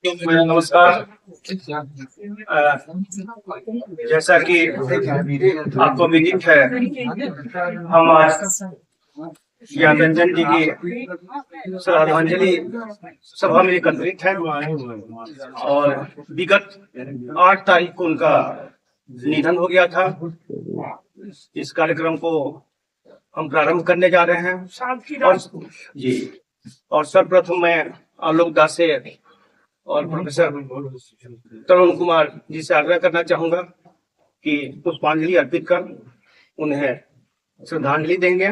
नमस्कार। जैसा कि आपको विदित है, हम आज ज्ञानरंजन जी की श्रद्धांजलि सभा में एकत्रित हैं और विगत 8 तारीख को उनका निधन हो गया था। इस कार्यक्रम को हम प्रारंभ करने जा रहे हैं और सर्वप्रथम मैं आलोक दास से और प्रोफेसर तरुण कुमार जी से आग्रह करना चाहूंगा कि पुष्पांजलि अर्पित कर उन्हें श्रद्धांजलि देंगे।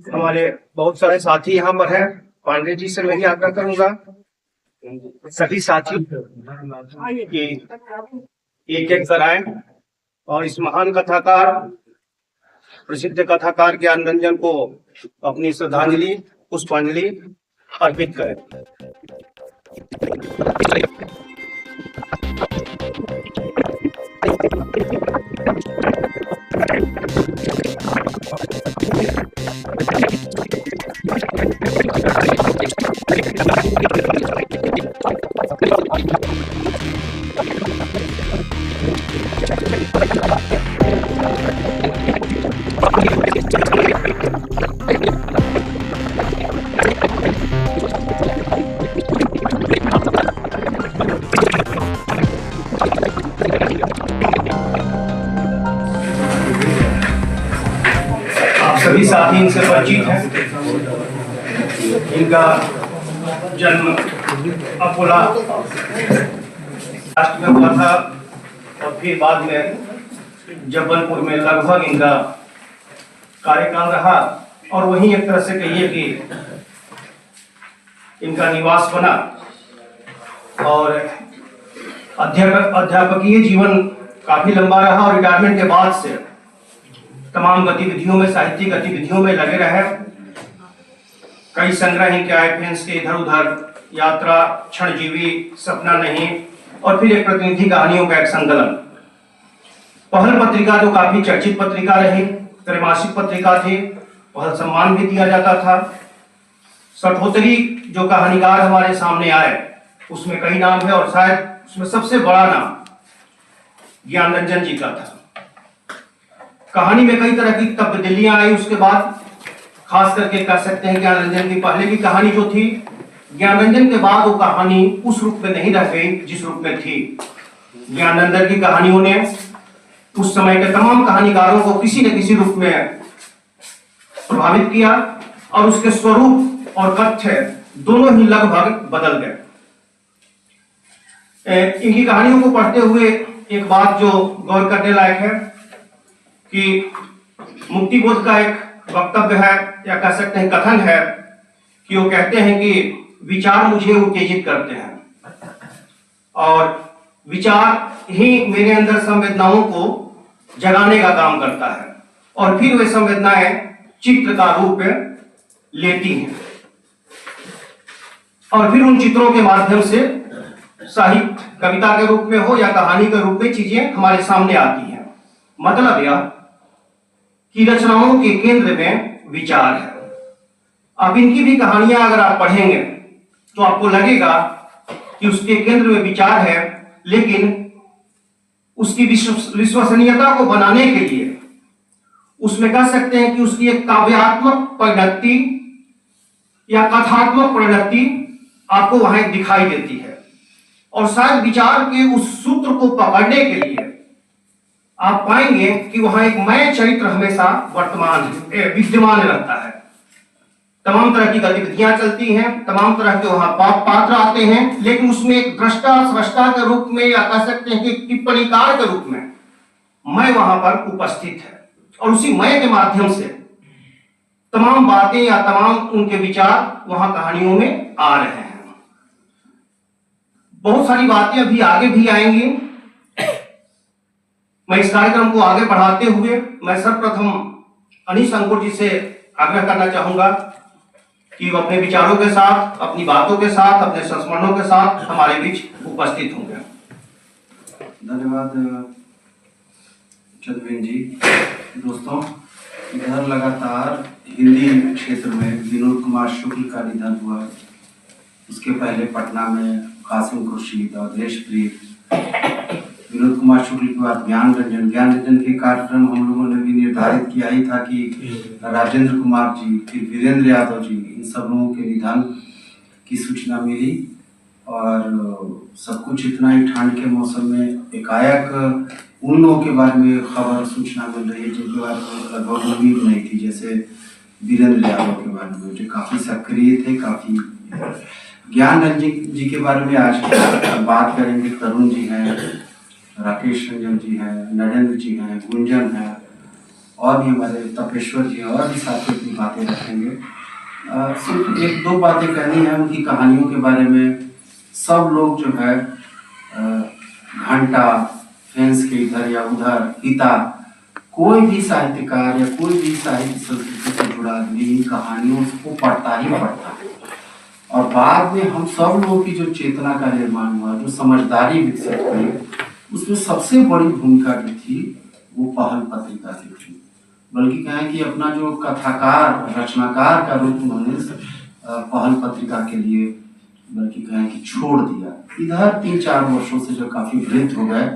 हमारे बहुत सारे साथी यहाँ पर हैं। पांडे जी से मैं आग्रह करूंगा सभी साथी कि एक एक कराएं और इस महान कथाकार, प्रसिद्ध कथाकार ज्ञानरंजन को अपनी श्रद्धांजलि पुष्पांजलि अर्पित करें। सभी साथी इनसे परिचित हैं। इनका जन्म अकोला राष्ट्र में हुआ था और फिर बाद में जबलपुर में लगभग इनका कार्यकाल रहा और वहीं एक तरह से कहिए कि इनका निवास बना और अध्यापकीय जीवन काफी लंबा रहा और रिटायरमेंट के बाद से तमाम गतिविधियों में, साहित्यिक गतिविधियों में लगे रहे। कई संग्रह इनके आए फेंस के इधर उधर, यात्रा, क्षणजीवी, सपना नहीं और फिर एक प्रतिनिधि कहानियों का एक संकलन। पहल पत्रिका जो काफी चर्चित पत्रिका रही, त्रैमासिक पत्रिका थी, पहल सम्मान भी दिया जाता था। सठोतरी जो कहानीकार हमारे सामने आए उसमें कई नाम है और शायद उसमें सबसे बड़ा नाम ज्ञानरंजन जी का था। कहानी में कई तरह की तब्दीलियां आई उसके बाद, खास करके कह सकते हैं ज्ञानरंजन की पहले की कहानी जो थी, ज्ञानरंजन के बाद वो कहानी उस रूप में नहीं रह गई जिस रूप में थी। ज्ञानरंजन की कहानियों ने उस समय के तमाम कहानीकारों को किसी न किसी रूप में प्रभावित किया और उसके स्वरूप और कथ्य दोनों ही लगभग बदल गए। इनकी कहानियों को पढ़ते हुए एक बात जो गौर करने लायक है कि मुक्ति बोध का एक वक्तव्य है या कह सकते हैं कथन है कि वो कहते हैं कि विचार मुझे उत्तेजित करते हैं और विचार ही मेरे अंदर संवेदनाओं को जगाने का काम करता है और फिर वे संवेदनाएं चित्र का रूप लेती हैं और फिर उन चित्रों के माध्यम से साहित्य, कविता के रूप में हो या कहानी के रूप में चीजें हमारे सामने आती हैं। मतलब यह कि रचनाओं के केंद्र में विचार है। अब इनकी भी कहानियां अगर आप पढ़ेंगे तो आपको लगेगा कि उसके केंद्र में विचार है, लेकिन उसकी विश्वसनीयता को बनाने के लिए उसमें कह सकते हैं कि उसकी एक काव्यात्मक परिणति या कथात्मक परिणति आपको वहां दिखाई देती है और शायद विचार के उस सूत्र को पकड़ने के लिए आप पाएंगे कि वहां एक मैं चरित्र हमेशा विद्यमान रहता है। तमाम तरह की गतिविधियां चलती हैं, तमाम तरह के वहां पात्र आते हैं, लेकिन उसमें एक दृष्टा स्रष्टा के रूप में या कह सकते हैं कि टिप्पणीकार के रूप में मैं वहां पर उपस्थित है और उसी मैं के माध्यम से तमाम बातें या तमाम उनके विचार वहां कहानियों में आ रहे हैं। बहुत सारी बातें अभी आगे भी आएंगी। मैं इस कार्यक्रम को आगे बढ़ाते हुए मैं सर्वप्रथम अनीश अंकुर जी से आग्रह करना चाहूंगा कि वो अपने विचारों के साथ, अपनी बातों के साथ, अपने संस्मरणों के साथ हमारे बीच उपस्थित होंगे। धन्यवाद चंद्रवेन जी। दोस्तों, इधर लगातार हिंदी क्षेत्र में विनोद कुमार शुक्ल का निधन हुआ, उसके पहले पटना में कासिम खुर्शीद और देशप्रीत, विनोद कुमार शुक्ल के बाद ज्ञान रंजन के कार्यक्रम हम लोगों ने भी निर्धारित किया ही था कि राजेंद्र कुमार जी, फिर वीरेंद्र यादव जी, इन सब लोगों के निधन की सूचना मिली और सब कुछ इतना ही ठंड के मौसम में एकाएक उन लोगों के बारे में खबर सूचना मिल रही है जिनके बारे में लगभग उम्मीद नहीं थी, जैसे वीरेंद्र यादव के बारे में जो काफ़ी सक्रिय थे, काफ़ी। ज्ञान रंजन जी के बारे में आज बात करेंगे। तरुण जी हैं, राकेश रंजन जी हैं, नरेंद्र जी हैं, गुंजन है और भी हमारे तपेश्वर जी हैं और भी साथी अपनी बातें रखेंगे। सिर्फ एक दो बातें कहनी है उनकी कहानियों के बारे में। सब लोग जो है घंटा फेंस के इधर या उधर पिता, कोई भी साहित्यकार या कोई भी साहित्य संस्कृति से जुड़ा आदमी इन कहानियों को पढ़ता ही पढ़ता है। और बाद में हम सब लोगों की जो चेतना का निर्माण हुआ, जो समझदारी विकसित हुई, उसमें सबसे बड़ी भूमिका जो थी वो पहल पत्रिका की थी। बल्कि कहें कि अपना जो कथाकार रचनाकार का रूप उन्होंने पहल पत्रिका के लिए बल्कि कहें कि छोड़ दिया। इधर 3-4 वर्षों से जो काफ़ी वृद्ध हो गए,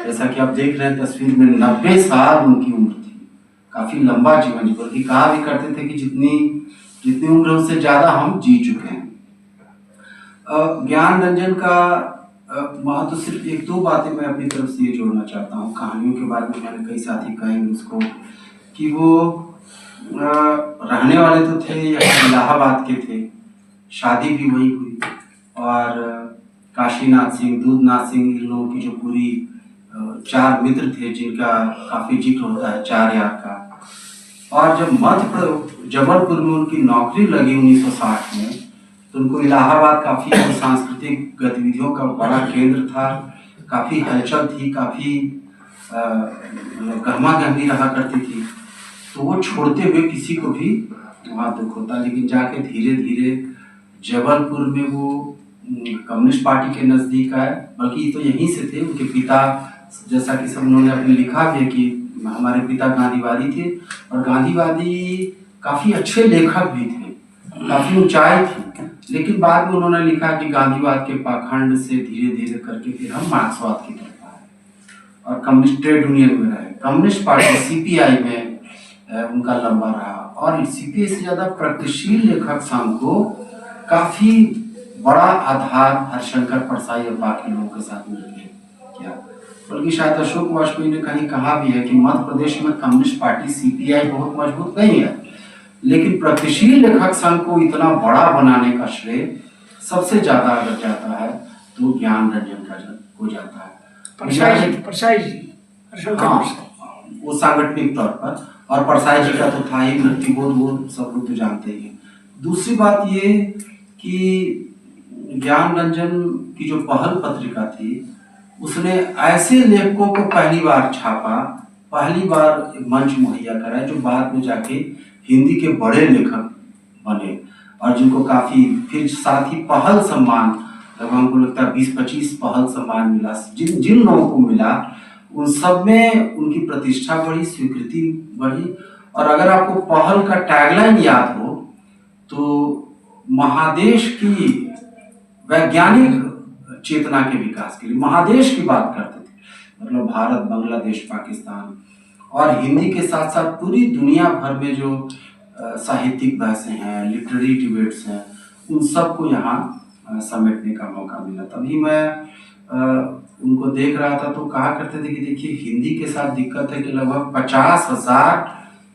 जैसा कि आप देख रहे हैं तस्वीर में, 90 साल उनकी उम्र थी। काफ़ी लंबा जीवन, बल्कि कहा भी करते थे कि जितनी उम्र है उससे ज़्यादा हम जी चुके हैं। ज्ञान रंजन का महत्व सिर्फ एक दो बातें मैं अपनी तरफ से ये जोड़ना चाहता हूँ। कहानियों के बारे में मैंने कई साथी कहेंगे उसको कि वो रहने वाले तो थे इलाहाबाद के थे, शादी भी वही हुई और काशीनाथ सिंह, दूधनाथ सिंह, इन लोगों की जो पूरी 4 मित्र थे जिनका काफ़ी जिक्र होता है, 4 यार का। और जब जबलपुर में उनकी नौकरी लगी 1960 में, तो उनको इलाहाबाद काफ़ी सांस्कृतिक गतिविधियों का बड़ा केंद्र था, काफ़ी हलचल थी, काफ़ी गहमा गहमी रहा करती थी। तो वो छोड़ते हुए किसी को भी वहाँ दुख होता, लेकिन जाके धीरे धीरे जबलपुर में वो कम्युनिस्ट पार्टी के नज़दीक आए। बल्कि तो यहीं से थे, उनके पिता, जैसा कि सब उन्होंने अपने लिखा भी है कि हमारे पिता गांधीवादी थे और गांधीवादी काफ़ी अच्छे लेखक भी थे, काफ़ी ऊंचाई थी। लेकिन बाद में उन्होंने लिखा कि गांधीवाद के पाखंड से धीरे धीरे करके फिर हम मार्क्सवाद की तरफ आए और कम्युनिस्ट ट्रेड यूनियन में रहे। कम्युनिस्ट पार्टी सीपीआई में उनका लंबा रहा और सीपीआई से ज़्यादा प्रगतिशील लेखक संघ को काफ़ी बड़ा आधार हरिशंकर परसाई और बाकी लोगों के साथ मिलकर किया। बल्कि शायद अशोक वाजपेयी ने कहीं कहा भी है कि मध्य प्रदेश में कम्युनिस्ट पार्टी सीपीआई बहुत मजबूत नहीं है, लेकिन प्रगतिशील लेखक संघ को इतना बड़ा बनाने का श्रेय सबसे ज्यादा अगर जाता है तो ज्ञान रंजन का हो जाता है। परसाई जी, हाँ, वो सांगठनिक तौर पर, और परसाई जी का तो था ही व्यक्तिबोध, वो सब लोग तो जानते ही हैं। दूसरी बात ये कि ज्ञान रंजन की जो पहल पत्रिका थी, उसने ऐसे लेखकों को पहली बार छापा, पहली बार मंच मुहैया कराया जो बाद में जाके हिंदी के बड़े लेखक बने और जिनको काफ़ी फिर साथ ही पहल सम्मान, जब हमको लगता है 20-25 पहल सम्मान मिला, जिन लोगों को मिला उन सब में उनकी प्रतिष्ठा बढ़ी, स्वीकृति बढ़ी। और अगर आपको पहल का टैगलाइन याद हो तो महादेश की वैज्ञानिक चेतना के विकास के लिए महादेश की बात करते थे, मतलब भारत, बांग्लादेश, पाकिस्तान और हिंदी के साथ साथ पूरी दुनिया भर में जो साहित्यिक बहसें हैं, लिटरेरी डिबेट्स हैं, उन सब को यहाँ समेटने का मौका मिला। तभी मैं उनको देख रहा था तो कहा करते थे कि देखिए हिंदी के साथ दिक्कत है कि लगभग 50,000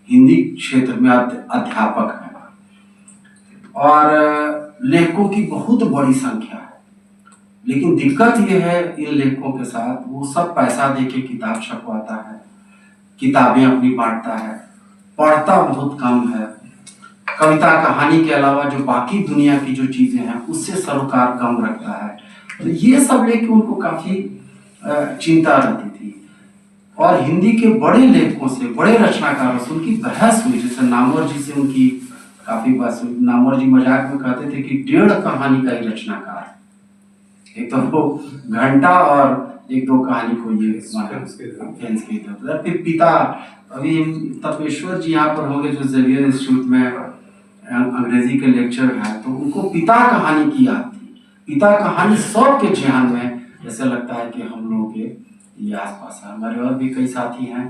हिंदी क्षेत्र में अध्यापक हैं और लेखकों की बहुत बड़ी संख्या है, लेकिन दिक्कत ये है इन लेखकों के साथ, वो सब पैसा देके किताब छपवाता है, किताबें अपनी बांटता है, पढ़ता बहुत कम है, कविता कहानी के अलावा जो बाकी दुनिया की जो चीजें हैं उससे सरोकार कम रखता है। तो ये सब लेके उनको काफी चिंता रहती थी। और हिंदी के बड़े लेखकों से, बड़े रचनाकारों से उनकी बहस हुई, जैसे नामवर जी से उनकी काफी बहस हुई। नामवर जी मजाक में कहते थे कि 1.5 कहानी का ही रचनाकार, एक तो वो घंटा और 1-2 कहानी को ये फेंस के था। फिर पिता, अभी तपेश्वर जी यहाँ पर होंगे जो जेवियर इंस्टीट्यूट में अंग्रेजी के लेक्चर हैं, तो उनको पिता कहानी की याद थी पिता कहानी सबके ध्यान में ऐसा लगता है कि हम लोगों के ये आसपास है। हमारे और भी कई साथी हैं,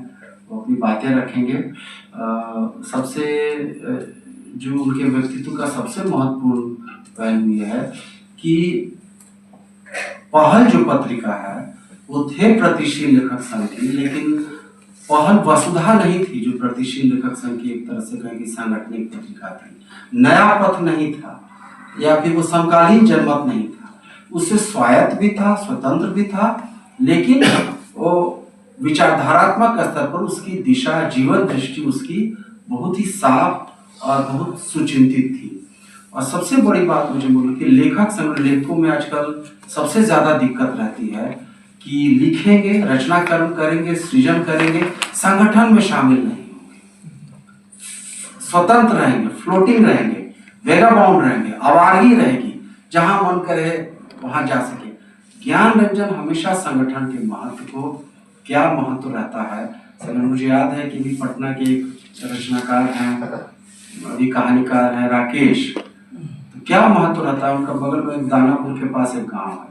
वो अपनी बातें रखेंगे। सबसे जो उनके व्यक्तित्व का सबसे महत्वपूर्ण पहलू यह है कि पहल जो पत्रिका है वो थे प्रतिशील लेखक संघ की, लेकिन पहल वसुधा नहीं थी जो प्रतिशील लेखक संघ की एक तरह से कहें कि सांगठनिक पत्रिका थी। नया पथ नहीं था या फिर वो समकालीन जनमत नहीं था, उससे स्वायत्त भी था, स्वतंत्र भी था, लेकिन वो विचारधारात्मक स्तर पर उसकी दिशा, जीवन दृष्टि उसकी बहुत ही साफ और बहुत सुचिंतित थी। और सबसे बड़ी बात मुझे बोलो कि लेखक संघ लेखकों में आजकल सबसे ज्यादा दिक्कत रहती है कि लिखेंगे, रचना कर्म करेंगे, सृजन करेंगे, संगठन में शामिल नहीं होंगे, स्वतंत्र रहेंगे, फ्लोटिंग रहेंगे, वेगाबाउंड रहेंगे, आवारगी रहेगी, जहां मन करे वहां जा सके। ज्ञान रंजन हमेशा संगठन के महत्व को, क्या महत्व रहता है, समय मुझे याद है कि भी पटना के एक रचनाकार हैं, अभी कहानीकार हैं राकेश, तो क्या महत्व रहता है उनका। बगल में दानापुर के पास एक गांव है,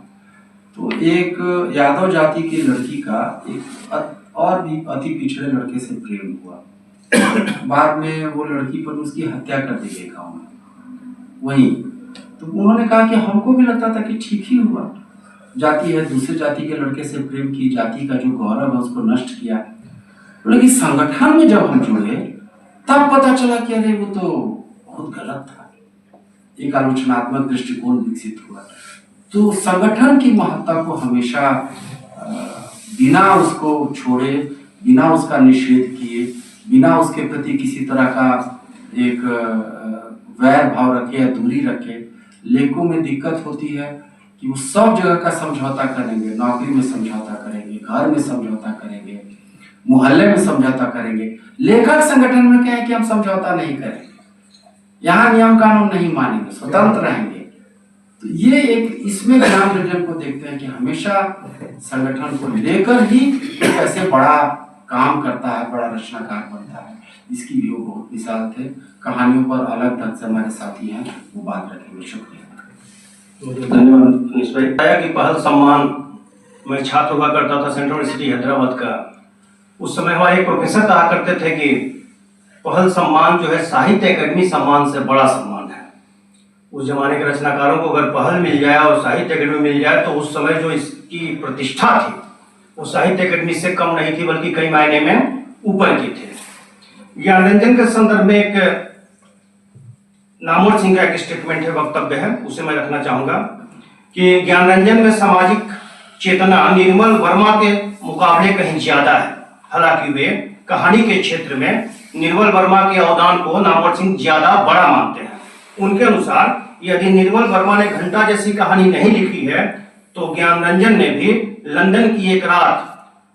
तो एक यादव जाति की लड़की का एक और भी अति पिछड़े लड़के से प्रेम हुआ। बाद में वो लड़की पर उसकी हत्या कर दी गई गाँव में वहीं। तो उन्होंने कहा कि हमको भी लगता था कि ठीक ही हुआ, जाति है, दूसरे जाति के लड़के से प्रेम की, जाति का जो गौरव है उसको नष्ट किया। लेकिन संगठन में जब हम जुड़े तब पता चला कि अरे वो तो बहुत गलत था, एक आलोचनात्मक दृष्टिकोण विकसित हुआ। तो संगठन की महत्ता को हमेशा बिना उसको छोड़े, बिना उसका निषेध किए, बिना उसके प्रति किसी तरह का एक वैर भाव रखे या दूरी रखे। लेखकों में दिक्कत होती है कि वो सब जगह का समझौता करेंगे, नौकरी में समझौता करेंगे, घर में समझौता करेंगे, मोहल्ले में समझौता करेंगे। लेखक संगठन में क्या है कि हम समझौता नहीं करेंगे, यहाँ नियम कानून नहीं मानेंगे, स्वतंत्र रहेंगे। तो ये एक इसमें ज्ञान रंजन को देखते हैं कि हमेशा संगठन को लेकर ही एक ऐसे बड़ा काम करता है, बड़ा रचनाकार बनता है। इसकी भी वो बहुत मिसाल थे। कहानियों पर अलग ढंग से हमारे साथी हैं, वो बात रखेंगे। शुक्रिया। धन्यवाद मनीष भाई। बताया कि पहल सम्मान, मैं छात्र हुआ करता था सेंट्रल यूनिवर्सिटी हैदराबाद का। उस समय हमारे एक प्रोफेसर कहा करते थे कि पहल सम्मान जो है साहित्य अकादमी सम्मान से बड़ा सम्मान है। उस जमाने के रचनाकारों को अगर पहल मिल जाए और साहित्य अकादमी मिल जाए तो उस समय जो इसकी प्रतिष्ठा थी वो साहित्य अकादमी से कम नहीं थी, बल्कि कई मायने में ऊपर की थे। ज्ञान रंजन के संदर्भ में एक नामवर सिंह का एक स्टेटमेंट है, वक्तव्य है, उसे मैं रखना चाहूंगा कि ज्ञान रंजन में सामाजिक चेतना निर्मल वर्मा के मुकाबले कहीं ज्यादा है। हालांकि वे कहानी के क्षेत्र में निर्मल वर्मा के अवदान को नामवर सिंह ज्यादा बड़ा मानते हैं। उनके अनुसार यदि निर्मल वर्मा ने घंटा जैसी कहानी नहीं लिखी है तो ज्ञान रंजन ने भी लंदन की एक रात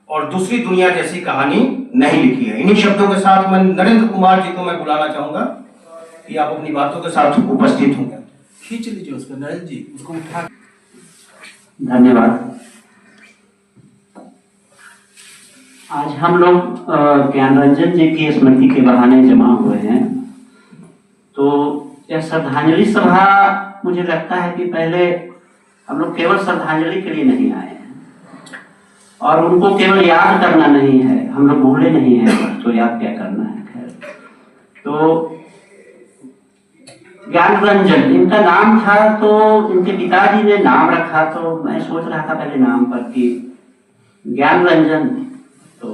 और दूसरी दुनिया जैसी कहानी नहीं लिखी है। इन्हीं शब्दों के साथ मैं नरेंद्र कुमार जी को मैं बुलाना चाहूंगा कि आप अपनी बातों के साथ उपस्थित होंगे। खींच लीजिए उसको नरेंद्र जी, उसको उठा। धन्यवाद। आज हम लोग ज्ञान रंजन जी की स्मृति के बहाने जमा हुए हैं। तो यह श्रद्धांजलि सभा, मुझे लगता है कि पहले हम लोग केवल श्रद्धांजलि के लिए नहीं आए हैं और उनको केवल याद करना नहीं है, हम लोग भूले नहीं हैं तो याद क्या करना है। खैर, तो ज्ञान रंजन इनका नाम था, तो इनके पिताजी ने नाम रखा, तो मैं सोच रहा था पहले नाम पर कि ज्ञान रंजन, तो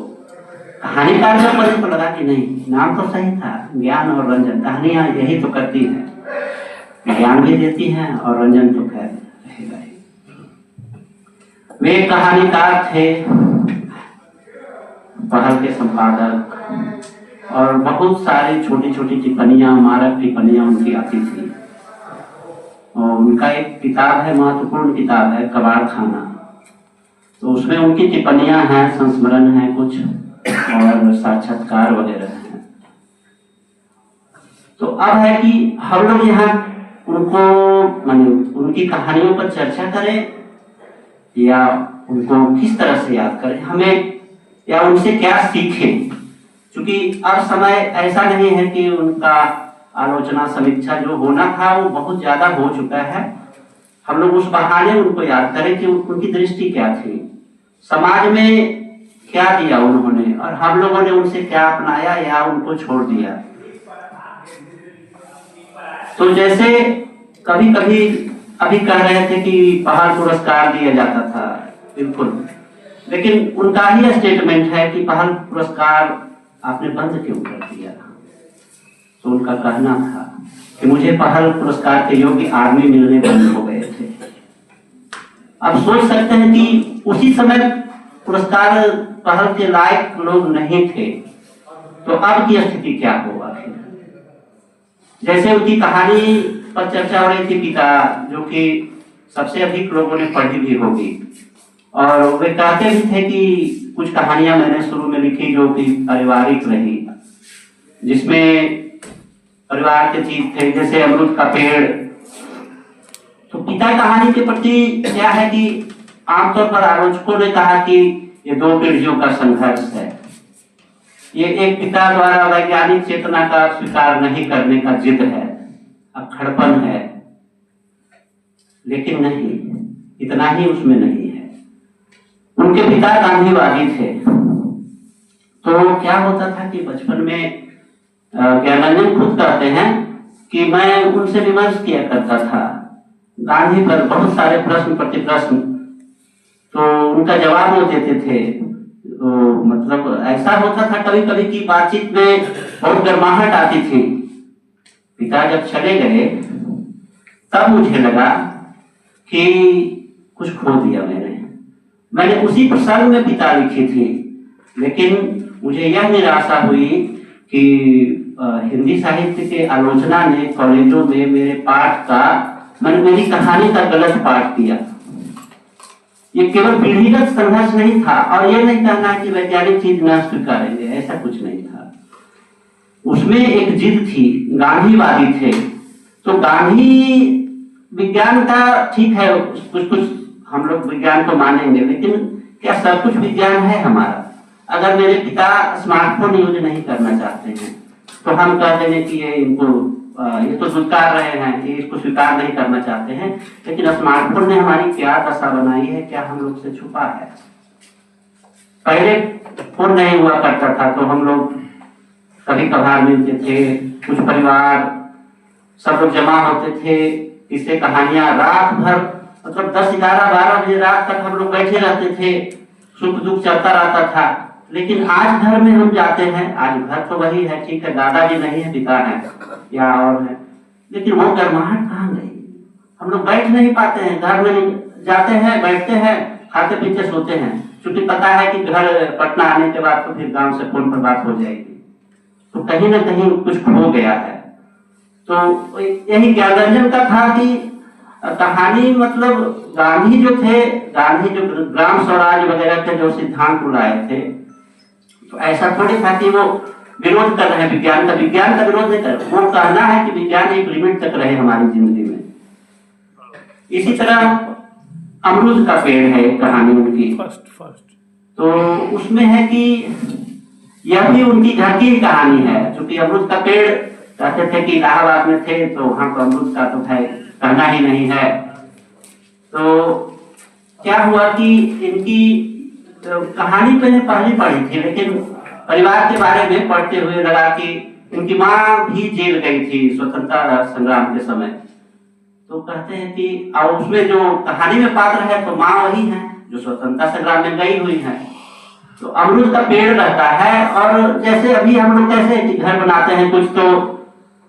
कहानीकार का पद तो लगा कि नहीं, नाम तो सही था, ज्ञान और रंजन, कहानियां यही तो करती हैं, ज्ञान भी देती हैं और रंजन तो खैर रहेगा ही। वे कहानीकार थे, पहल के संपादक, और बहुत सारी छोटी छोटी टिप्पणियां, मारक टिप्पणियां उनकी आती थी। और उनका एक किताब है, महत्वपूर्ण किताब है, कबाड़ खाना, तो उसमें उनकी टिप्पणियां हैं, संस्मरण है कुछ और साक्षात्कार वगैरह हैं। तो अब है कि हम लोग यहाँ उनको माने उनकी कहानियों पर चर्चा करें या उनको किस तरह से याद करें, हमें या उनसे क्या सीखें। क्योंकि अब समय ऐसा नहीं है कि उनका आलोचना समीक्षा जो होना था वो बहुत ज्यादा हो चुका है। हम लोग उस बहाने उनको याद करें कि उनकी दृष्टि क्या थी, समाज में क्या दिया उन्होंने, और हम लोगों ने उनसे क्या अपनाया या उनको छोड़ दिया। तो जैसे कभी कभी अभी कह रहे थे कि पहल पुरस्कार दिया जाता था, बिल्कुल, लेकिन उनका ही स्टेटमेंट है कि पहल पुरस्कार आपने बंद क्यों कर दिया। तो उनका कहना था कि मुझे पहल पुरस्कार के योग्य आदमी मिलने बंद हो गए थे। अब सोच सकते हैं कि उसी समय पुरस्कार पहल के लायक लोग नहीं थे, तो अब की स्थिति क्या होगा फिर। जैसे उनकी कहानी पर चर्चा हो रही थी, पिता, जो कि सबसे अधिक लोगों ने पढ़ी भी होगी, और वे कहते भी थे कि कुछ कहानियां मैंने शुरू में लिखी जो कि पारिवारिक रही, जिसमें परिवार के चीज थे, जैसे अमरूद का पेड़। तो पिता कहानी के प्रति क्या है कि आमतौर पर आलोचकों ने कहा कि ये दो पीढ़ियों का संघर्ष है, ये एक पिता द्वारा वैज्ञानिक चेतना का स्वीकार नहीं करने का जिद है, अक्खड़पन है, लेकिन नहीं, इतना ही उसमें नहीं है। उनके पिता गांधीवादी थे, तो क्या होता था कि बचपन में ज्ञानानंद खुद कहते हैं कि मैं उनसे विमर्श किया करता था गांधी पर, बहुत सारे प्रश्न प्रतिप्रश्न, तो उनका जवाब वो देते थे। तो मतलब ऐसा होता था कभी कभी कि बातचीत में बहुत गर्माहट आती थी। पिता जब चले गए तब मुझे लगा कि कुछ खो दिया मैंने उसी प्रसंग में पिता लिखी थी, लेकिन मुझे यह निराशा हुई कि हिंदी साहित्य के आलोचना ने कॉलेजों में मेरे पाठ का, मैंने मेरी कहानी का गलत पाठ किया। ये केवल पीढ़ीगत संघर्ष नहीं था, और ये नहीं कहना कि वैज्ञानिक चीज न स्वीकारेंगे, ऐसा कुछ नहीं था। उसमें एक जिद थी, गांधीवादी थे, तो गांधी विज्ञान का ठीक है, कुछ कुछ हम लोग विज्ञान को मानेंगे, लेकिन क्या सब कुछ विज्ञान है हमारा। अगर मेरे पिता स्मार्टफोन यूज नहीं करना चाहते हैं तो हम कह देंगे कि ये तो स्वीकार रहे हैं, ये इसको स्वीकार नहीं करना चाहते हैं, लेकिन स्मार्टफोन ने हमारी क्या दशा बनाई है, क्या हम लोग से छुपा है। पहले फोन नहीं हुआ करता था तो हम लोग कभी कभार मिलते थे, कुछ परिवार सब लोग जमा होते थे, इससे कहानियां रात भर, मतलब 10, 11, 12 बजे रात तक हम लोग बैठे रहते थे, सुख दुख चलता रहता था। लेकिन आज घर में हम जाते हैं, आज घर तो वही है, ठीक है, दादाजी नहीं है, पिता है या और है, लेकिन वो गर्माहट कहाँ गई। हम लोग बैठ नहीं पाते हैं, घर में जाते हैं, बैठते हैं, खाते पीते सोते हैं, क्योंकि पता है कि घर पटना आने के बाद तो फिर गांव से फोन पर बात हो जाएगी। तो कहीं ना कहीं कुछ खो गया है। तो यही ज्ञानरंजन का था कि कहानी, मतलब गांधी जो थे, गांधी जो ग्राम स्वराज वगैरह के जो सिद्धांत लाए थे, तो ऐसा थोड़ी था कि वो विरोध कर रहे हैं विज्ञान का विरोध नहीं कर रहे। वो कहना है कि विज्ञान एक लिमिट तक रहे हमारी जिंदगी में। इसी तरह अमरूद का पेड़ है कहानी उनकी, तो उसमें है कि यह भी उनकी घर की ही कहानी है, क्योंकि अमरूद का पेड़ कहते थे कि इलाहाबाद में थे तो वहां पर अमरूद का तो है, कहना ही नहीं है। तो क्या हुआ कि इनकी कहानी मैंने पहले पढ़ी थी, लेकिन परिवार के बारे में पढ़ते हुए लगा कि इनकी माँ भी जेल गई थी स्वतंत्रता संग्राम के समय। तो कहते हैं कि और उसमें जो कहानी में पात्र है तो माँ वही है जो स्वतंत्रता संग्राम में गई हुई है। तो अमरूद का पेड़ रहता है, और जैसे अभी हम लोग कैसे घर बनाते हैं कुछ, तो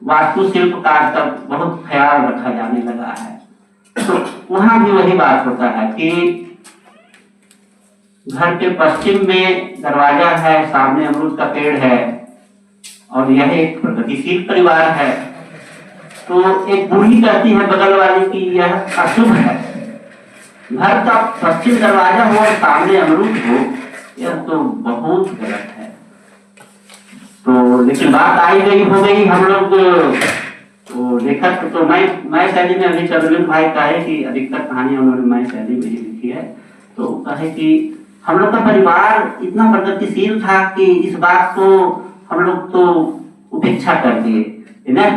वास्तुशिल्प का आजकल बहुत ख्याल रखा जाने लगा है। तो वहां भी वही बात होता है कि घर के पश्चिम में दरवाजा है, सामने अमरूद का पेड़ है, और यह एक प्रगतिशील परिवार है। तो एक बूढ़ी कहती है बगल वाली की यह अशुभ है, घर का पश्चिम दरवाजा हो और सामने अमरूद हो, यह तो बहुत गलत है। तो लेकिन बात आई गई हो गई, हम लोग तो लेखक तो मैं शैली में, अभी चंद्रबिंद भाई कहे कि अधिकतर कहानियां उन्होंने मैं शैली में ही लिखी है। तो कहे कि हम लोग का परिवार इतना प्रगतिशील था कि इस बात को हम लोग तो उपेक्षा कर दिए ना,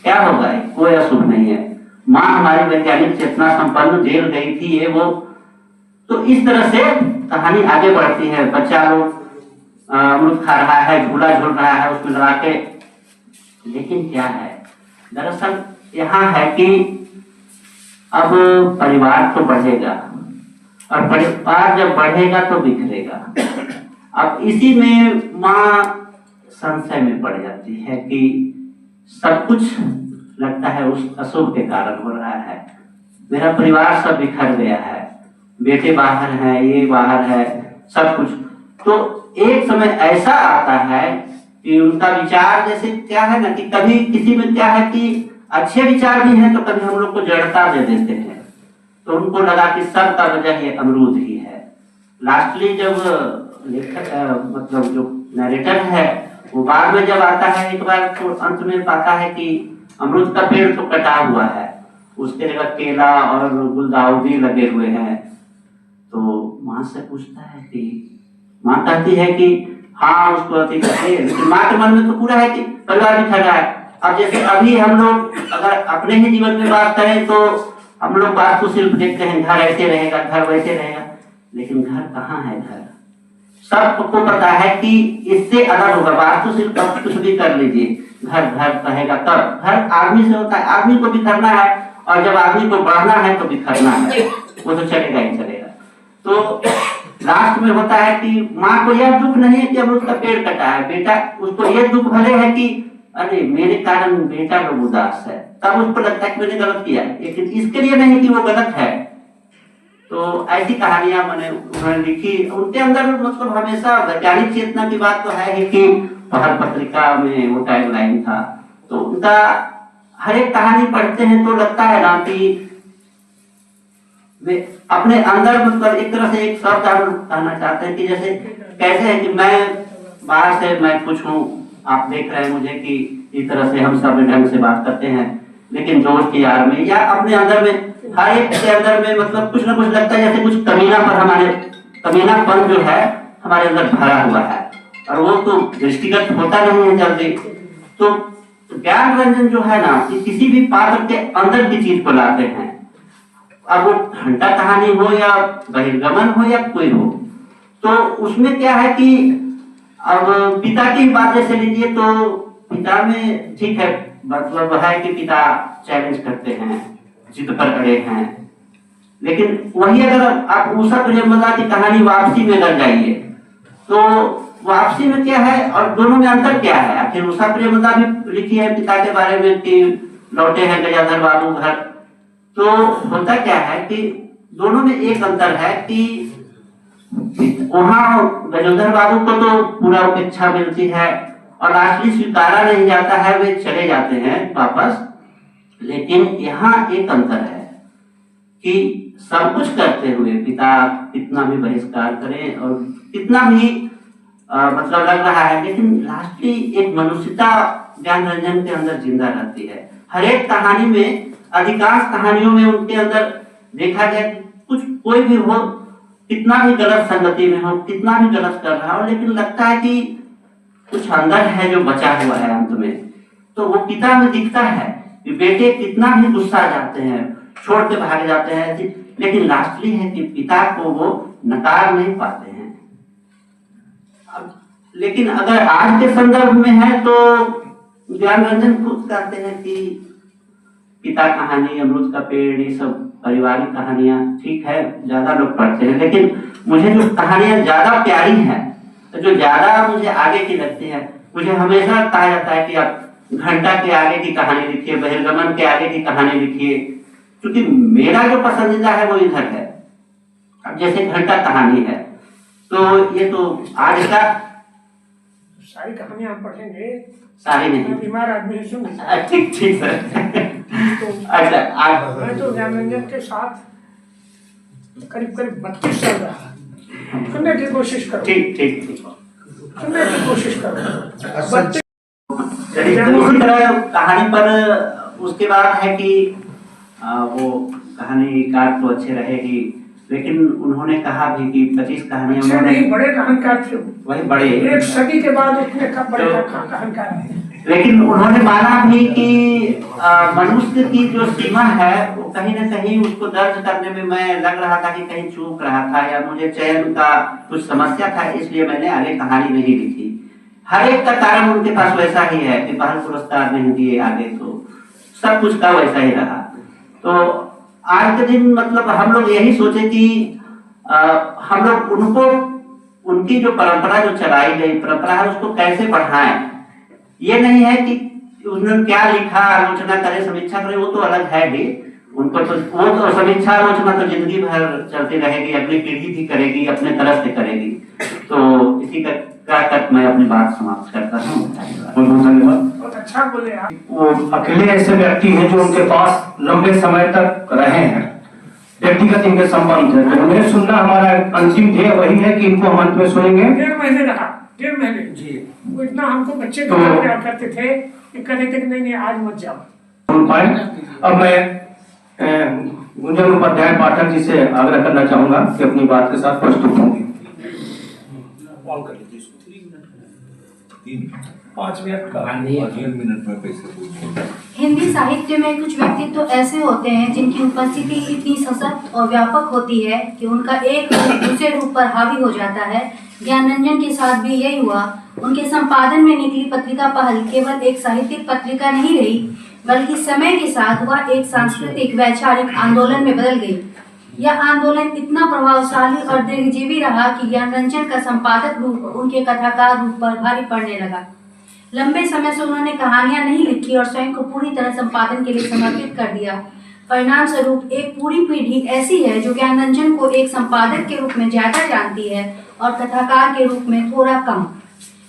क्या होगा, कोई अशुभ नहीं है। माँ हमारी वैज्ञानिक चेतना संपन्न जेल गई थी, ये वो। तो इस तरह से कहानी आगे बढ़ती है। बच्चा लोग अमृत खा रहा है, झूला झूल रहा है उसमें लगा के। लेकिन क्या है, दरअसल यहाँ है कि अब परिवार तो बढ़ेगा, और परिवार जब बढ़ेगा तो बिखरेगा। अब इसी में माँ संशय में पड़ जाती है कि सब कुछ लगता है उस अशुभ के कारण हो रहा है, मेरा परिवार सब बिखर गया है, बेटे बाहर है, ये बाहर है, सब कुछ। तो एक समय ऐसा आता है कि उनका विचार, जैसे क्या है ना कि कभी किसी में क्या है कि अच्छे विचार भी हैं तो कभी हम लोग को जड़ता दे देते हैं। तो उनको लगा कि सब का वजह ये अमरूद ही है। लास्टली जब लेखक मतलब जो नरेटर है वो बाद में जब आता है एक बार, तो अंत में पाता है कि अमरूद का पेड़ तो कटा हुआ है, उसके जगह केला और गुलदाउदी लगे हुए हैं। तो माँ से पूछता है कि, माँ कहती है कि हाँ उसको अति कहती है, लेकिन माँ के मन में तो पूरा है कि परिवार बिखर रहा है। अब जैसे अभी हम लोग अगर अपने ही जीवन में बात करें तो हम लोग वास्तुशिल्प देखते हैं, घर ऐसे रहेगा, घर वैसे रहेगा, लेकिन घर कहाँ है? घर सबको पता है कि इससे अलग होगा। वास्तुशिल्प आप कुछ भी कर लीजिए, घर घर रहेगा। तब घर आदमी से होता है, आदमी को बिखरना है, और जब आदमी को बढ़ना है तो बिखरना है, वो तो चलेगा ही चलेगा। तो लास्ट में होता है कि माँ को यह दुख नहीं है कि अमरूद का पेड़ कटा है, बेटा उसको यह दुख भले है कि अरे मेरे कारण बेटा लोग उदास है, तब उसको लगता है कि मैंने गलत किया, लेकिन इसके लिए नहीं कि वो गलत है। तो ऐसी कहानियां मैंने उन्होंने लिखी। उनके अंदर मतलब हमेशा वैज्ञानिक चेतना की बात तो है ही कि पहल पत्रिका में वो टैगलाइन था। तो उनका हर एक कहानी पढ़ते हैं तो लगता है ना कि वे अपने अंदर मतलब एक तरह से एक शब्द कहना चाहते हैं कि जैसे कैसे है कि मैं बाहर से मैं कुछ हूँ, आप देख रहे हैं मुझे कि इस तरह से हम सब ढंग से बात करते हैं, लेकिन दोस्त यार में या अपने अंदर में हर एक के अंदर में मतलब कुछ ना कुछ लगता है जैसे कुछ कमीनापन जो है हमारे अंदर भरा हुआ है, और वो तो दृष्टिगत होता नहीं है जल्दी। तो ज्ञान रंजन जो है ना कि किसी भी पात्र के अंदर की चीज को लाते हैं, अब वो घंटा कहानी हो या बहिर्गमन हो या कोई हो। तो उसमें क्या है कि अब पिता की बात जैसे लीजिए तो पिता में ठीक है मतलब है कि पिता चैलेंज करते हैं, जिद पर अड़े हैं, लेकिन वही अगर आप उषा प्रेमलता की कहानी वापसी में लग जाइए तो वापसी में क्या है और दोनों में अंतर क्या है। आखिर उषा प्रेमलता भी लिखी है पिता के बारे में कि लौटे हैं गजाधर बाबू घर। तो होता क्या है कि दोनों में एक अंतर है कि वहां गजोधर बाबू को तो पूरा उपेक्षा मिलती है और लास्टली स्वीकारा नहीं जाता है, वे चले जाते हैं वापस। लेकिन यहाँ एक अंतर है कि सब कुछ करते हुए पिता कितना भी बहिष्कार करें और कितना भी मतलब लग रहा है, लेकिन लास्टली एक मनुष्यता ज्ञान रंजन के अंदर जिंदा रहती है। हर एक कहानी में, अधिकांश कहानियों में उनके अंदर देखा जाए कुछ कोई भी हो, कितना भी गलत संगति में हो, कितना भी गलत कर रहा हो, लेकिन लगता है कि कुछ अंदर है जो बचा हुआ है अंत में। तो वो पिता में दिखता है कि बेटे कितना भी गुस्सा जाते हैं, छोड़ के भाग जाते हैं, लेकिन लास्टली है कि पिता को वो नकार नहीं पाते हैं। लेकिन अगर आज के संदर्भ में है तो ज्ञान रंजन खुद कहते हैं कि पिता कहानी, अमरूद का पेड़, ये सब पारिवारिक कहानियां ठीक है ज्यादा लोग पढ़ते हैं, लेकिन मुझे जो कहानियां ज्यादा प्यारी हैं, जो ज्यादा मुझे आगे की लगती है, मुझे हमेशा कहा जाता है कि आप घंटा के आगे की कहानी लिखिए, बहिर्गमन के आगे की कहानी लिखिए, क्योंकि मेरा जो पसंदीदा है वो इधर है। अब जैसे घंटा कहानी है तो ये तो आज का सारी कहानियां हम पढ़ेंगे, सारी नहीं, बीमार आदमी है सुन। ठीक ठीक सर। अच्छा आज मैं तो ज्ञान रंजन के साथ करीब 32 साल रहा, सुनने की कोशिश करो। ठीक ठीक ठीक सुनने की कोशिश करो। चलिए उसी तरह कहानी पर उसके बाद है कि वो कहानीकार तो अच्छे रहेगी, लेकिन उन्होंने कहा भी कि 25 कहानियां बड़े कहानीकार थे, वही बड़े एक सदी के बाद उतने बड़े कहानीकार हैं। लेकिन उन्होंने माना भी कि मनुष्य की जो सीमा है वो कहीं ना कहीं उसको दर्ज करने में मैं लग रहा था कि कहीं चूक रहा था या मुझे चयन का कुछ समस्या था, इसलिए मैंने आगे कहानी नहीं लिखी। हर एक का कारण उनके पास वैसा ही है कि पहल पुरस्कार नहीं दिए आगे, तो सब कुछ का वैसा ही रहा। तो आज के दिन मतलब हम लोग यही सोचे कि हम लोग उनको उनकी जो परंपरा जो चलाई गई परंपरा है उसको कैसे बढ़ाएं। ये नहीं है कि उन्होंने क्या लिखा आलोचना करे समीक्षा करे, वो तो अलग है ही, उनको तो वो तो समीक्षा आलोचना तो जिंदगी भर चलती रहेगी, अगली पीढ़ी भी करेगी, अपने तरफ से करेगी। तो इसी का तक मैं अपनी बात समाप्त करता हूँ। बहुत धन्यवाद। बहुत अच्छा बोले आप। वो अकेले ऐसे व्यक्ति हैं जो उनके पास लंबे समय तक रहे हैं, व्यक्तिगत इनके संबंध है। तो हमें सुनना हमारा अंतिम ध्येय वही है कि इनको हम अंत में सुनेंगे। 1.5 महीने रहा, 1.5 महीने जी। वो इतना हमको बच्चे तो प्यार करते थे कि कहते थे कि नहीं आज मत जाओ। सुन पाए। अब मैं गुंजन उपाध्याय पाठक जी से आग्रह करना चाहूंगा कि अपनी बात के साथ प्रस्तुत होंगे। 5 मिनट का। हिंदी साहित्य में कुछ व्यक्तित्व ऐसे होते हैं जिनकी उपस्थिति इतनी सशक्त और व्यापक होती है कि उनका एक रूप दूसरे रूप पर हावी हो जाता है। ज्ञानरंजन के साथ भी यही हुआ। उनके संपादन में निकली पत्रिका पहल केवल एक साहित्यिक पत्रिका नहीं रही, बल्कि समय के साथ वह एक सांस्कृतिक वैचारिक आंदोलन में बदल गई। यह आंदोलन इतना प्रभावशाली और दीर्घजीवी रहा कि ज्ञानरंजन का संपादक रूप उनके कथाकार रूप पर भारी पड़ने लगा। लंबे समय से उन्होंने कहानियां नहीं लिखी और स्वयं को पूरी तरह संपादन के लिए समर्पित कर दिया। परिणाम स्वरूप एक पूरी पीढ़ी ऐसी है जो ज्ञानरंजन को एक संपादक के रूप में ज्यादा जानती है और कथाकार के रूप में थोड़ा कम।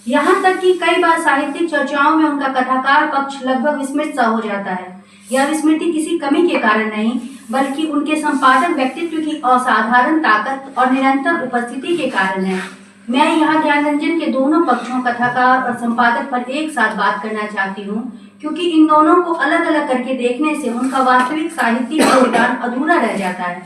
यहाँ तक कि कई बार साहित्यिक चर्चाओं में उनका कथाकार पक्ष लगभग विस्मृत सा हो जाता है। यह विस्मृति किसी कमी के कारण नहीं, बल्कि उनके संपादक व्यक्तित्व की असाधारण ताकत और निरंतर उपस्थिति के कारण है। मैं यहाँ ज्ञानरंजन के दोनों पक्षों कथाकार और संपादक पर एक साथ बात करना चाहती हूँ, क्योंकि इन दोनों को अलग अलग करके देखने से उनका वास्तविक साहित्यिक योगदान अधूरा रह जाता है।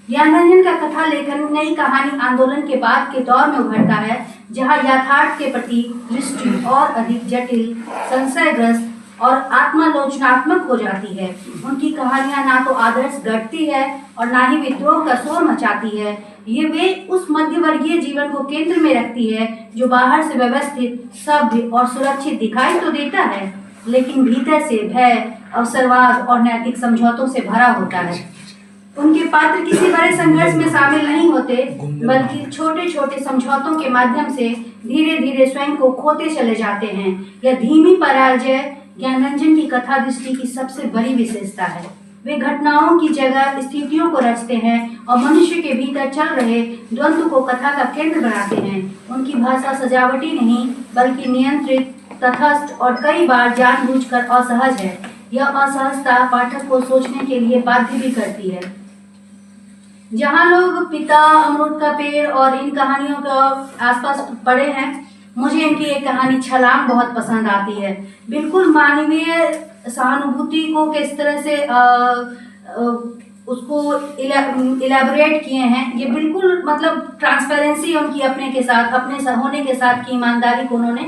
ज्ञानरंजन का कथा लेखन नई कहानी आंदोलन के बाद के दौर में उभरता है, जहाँ यथार्थ के प्रति दृष्टि और अधिक जटिल, संशयग्रस्त और आत्मालोचनात्मक हो जाती है। उनकी कहानियां ना तो आदर्श गढ़ती है और ना ही विद्रोह का शोर मचाती है। ये वे उस मध्यवर्गीय जीवन को केंद्र में रखती है जो बाहर से व्यवस्थित, सभ्य और सुरक्षित दिखाई तो देता है, लेकिन भीतर से भय, अवसरवाद और नैतिक समझौतों से भरा होता है। उनके पात्र किसी बड़े संघर्ष में शामिल नहीं होते, बल्कि छोटे छोटे समझौतों के माध्यम से धीरे धीरे स्वयं को खोते चले जाते हैं। यह धीमी पराजय ज्ञानरंजन की कथा दृष्टि की सबसे बड़ी विशेषता है। वे घटनाओं की जगह स्थितियों को रचते हैं और मनुष्य के भीतर चल रहे द्वंद्व को कथा का केंद्र बनाते हैं। उनकी भाषा सजावटी नहीं, बल्कि नियंत्रित, तटस्थ और कई बार जानबूझकर असहज है। यह असहजता पाठक को सोचने के लिए बाध्य भी करती है। जहाँ लोग पिता, अमरूद का पेड़ और इन कहानियों के आसपास पड़े हैं, मुझे इनकी एक कहानी छलांग बहुत पसंद आती है। बिल्कुल मानवीय सहानुभूति को किस तरह से उसको इलेबोरेट किए हैं। ये बिल्कुल मतलब ट्रांसपेरेंसी उनकी अपने के साथ, अपने होने के साथ की ईमानदारी को उन्होंने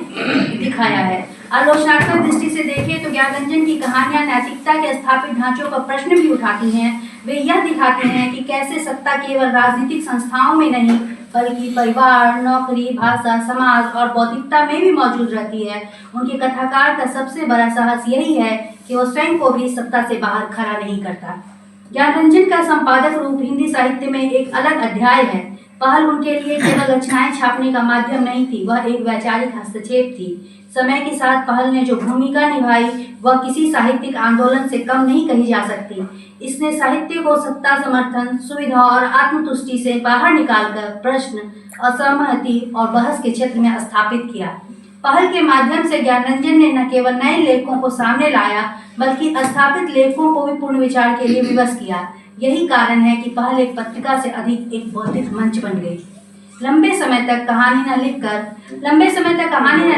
दिखाया है। आलोचनात्मक दृष्टि से देखें तो ज्ञानरंजन की कहानियां नैतिकता के स्थापित ढांचों पर प्रश्न भी उठाती हैं। वे यह दिखाती हैं कि कैसे सत्ता केवल राजनीतिक संस्थाओं में नहीं, बल्कि परिवार, नौकरी, भाषा, समाज और बौद्धिकता में भी मौजूद रहती है। उनके कथाकार का सबसे बड़ा साहस यही है कि वो स्वयं को भी सत्ता से बाहर खड़ा नहीं करता। ज्ञानरंजन का संपादक रूप हिंदी साहित्य में एक अलग अध्याय है। पहल उनके लिए केवल रचनाएं छापने का माध्यम नहीं थी, वह एक वैचारिक हस्तक्षेप थी। समय के साथ पहल ने जो भूमिका निभाई वह किसी साहित्यिक आंदोलन से कम नहीं कही जा सकती। इसने साहित्य को सत्ता, समर्थन, सुविधा और आत्मतुष्टि से बाहर निकालकर प्रश्न, असहमति और बहस के क्षेत्र में स्थापित किया। पहल के माध्यम से ज्ञानरंजन ने न केवल नए लेखकों को सामने लाया, बल्कि स्थापित लेखकों को भी पूर्ण विचार के लिए विवश किया। यही कारण है कि पहल एक पत्रिका से अधिक एक बौद्धिक मंच बन गई। लंबे समय तक कहानी न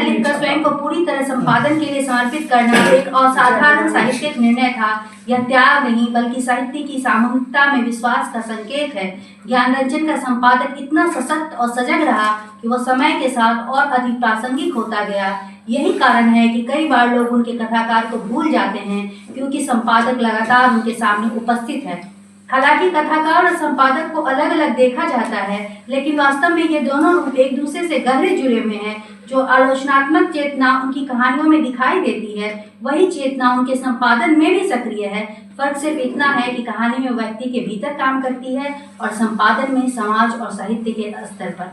लिखकर स्वयं को पूरी तरह संपादन के लिए समर्पित करना एक असाधारण साहित्यिक निर्णय था। यह त्याग नहीं बल्कि साहित्य की सामूहिकता में विश्वास का संकेत है। ज्ञानरंजन का संपादक इतना सशक्त और सजग रहा कि वह समय के साथ और अधिक प्रासंगिक होता गया। यही कारण है कि कई बार लोग उनके कथाकार को भूल जाते हैं क्योंकि संपादक लगातार उनके सामने उपस्थित है। हालांकि कथाकार और संपादक को अलग अलग देखा जाता है, लेकिन वास्तव में ये दोनों रूप एक दूसरे से गहरे जुड़े हुए हैं। जो आलोचनात्मक चेतना उनकी कहानियों में दिखाई देती है, वही चेतना उनके संपादन में भी सक्रिय है। फर्क सिर्फ इतना है कि कहानी में व्यक्ति के भीतर काम करती है और संपादन में समाज और साहित्य के स्तर पर।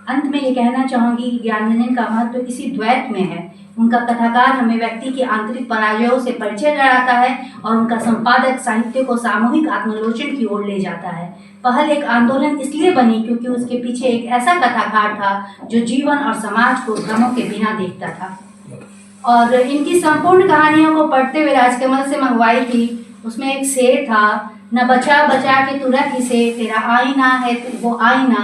अंत में ये कहना चाहूंगी कि ज्ञानरंजन का महत्व इसी द्वैत में है। उनका कथाकार हमें व्यक्ति की आंतरिक पराजयों से परिचय कराता है और उनका संपादक साहित्य को सामूहिक आत्मलोचन की ओर ले जाता है। पहल एक आंदोलन इसलिए बनी क्योंकि उसके पीछे एक ऐसा कथाकार था जो जीवन और समाज को भ्रमों के बिना देखता था। और इनकी संपूर्ण कहानियों को पढ़ते हुए राजकमल से मंगवाई थी। उसमें एक शेर था, न बचा बचा के तू रख इसे तेरा आईना है वो आईना,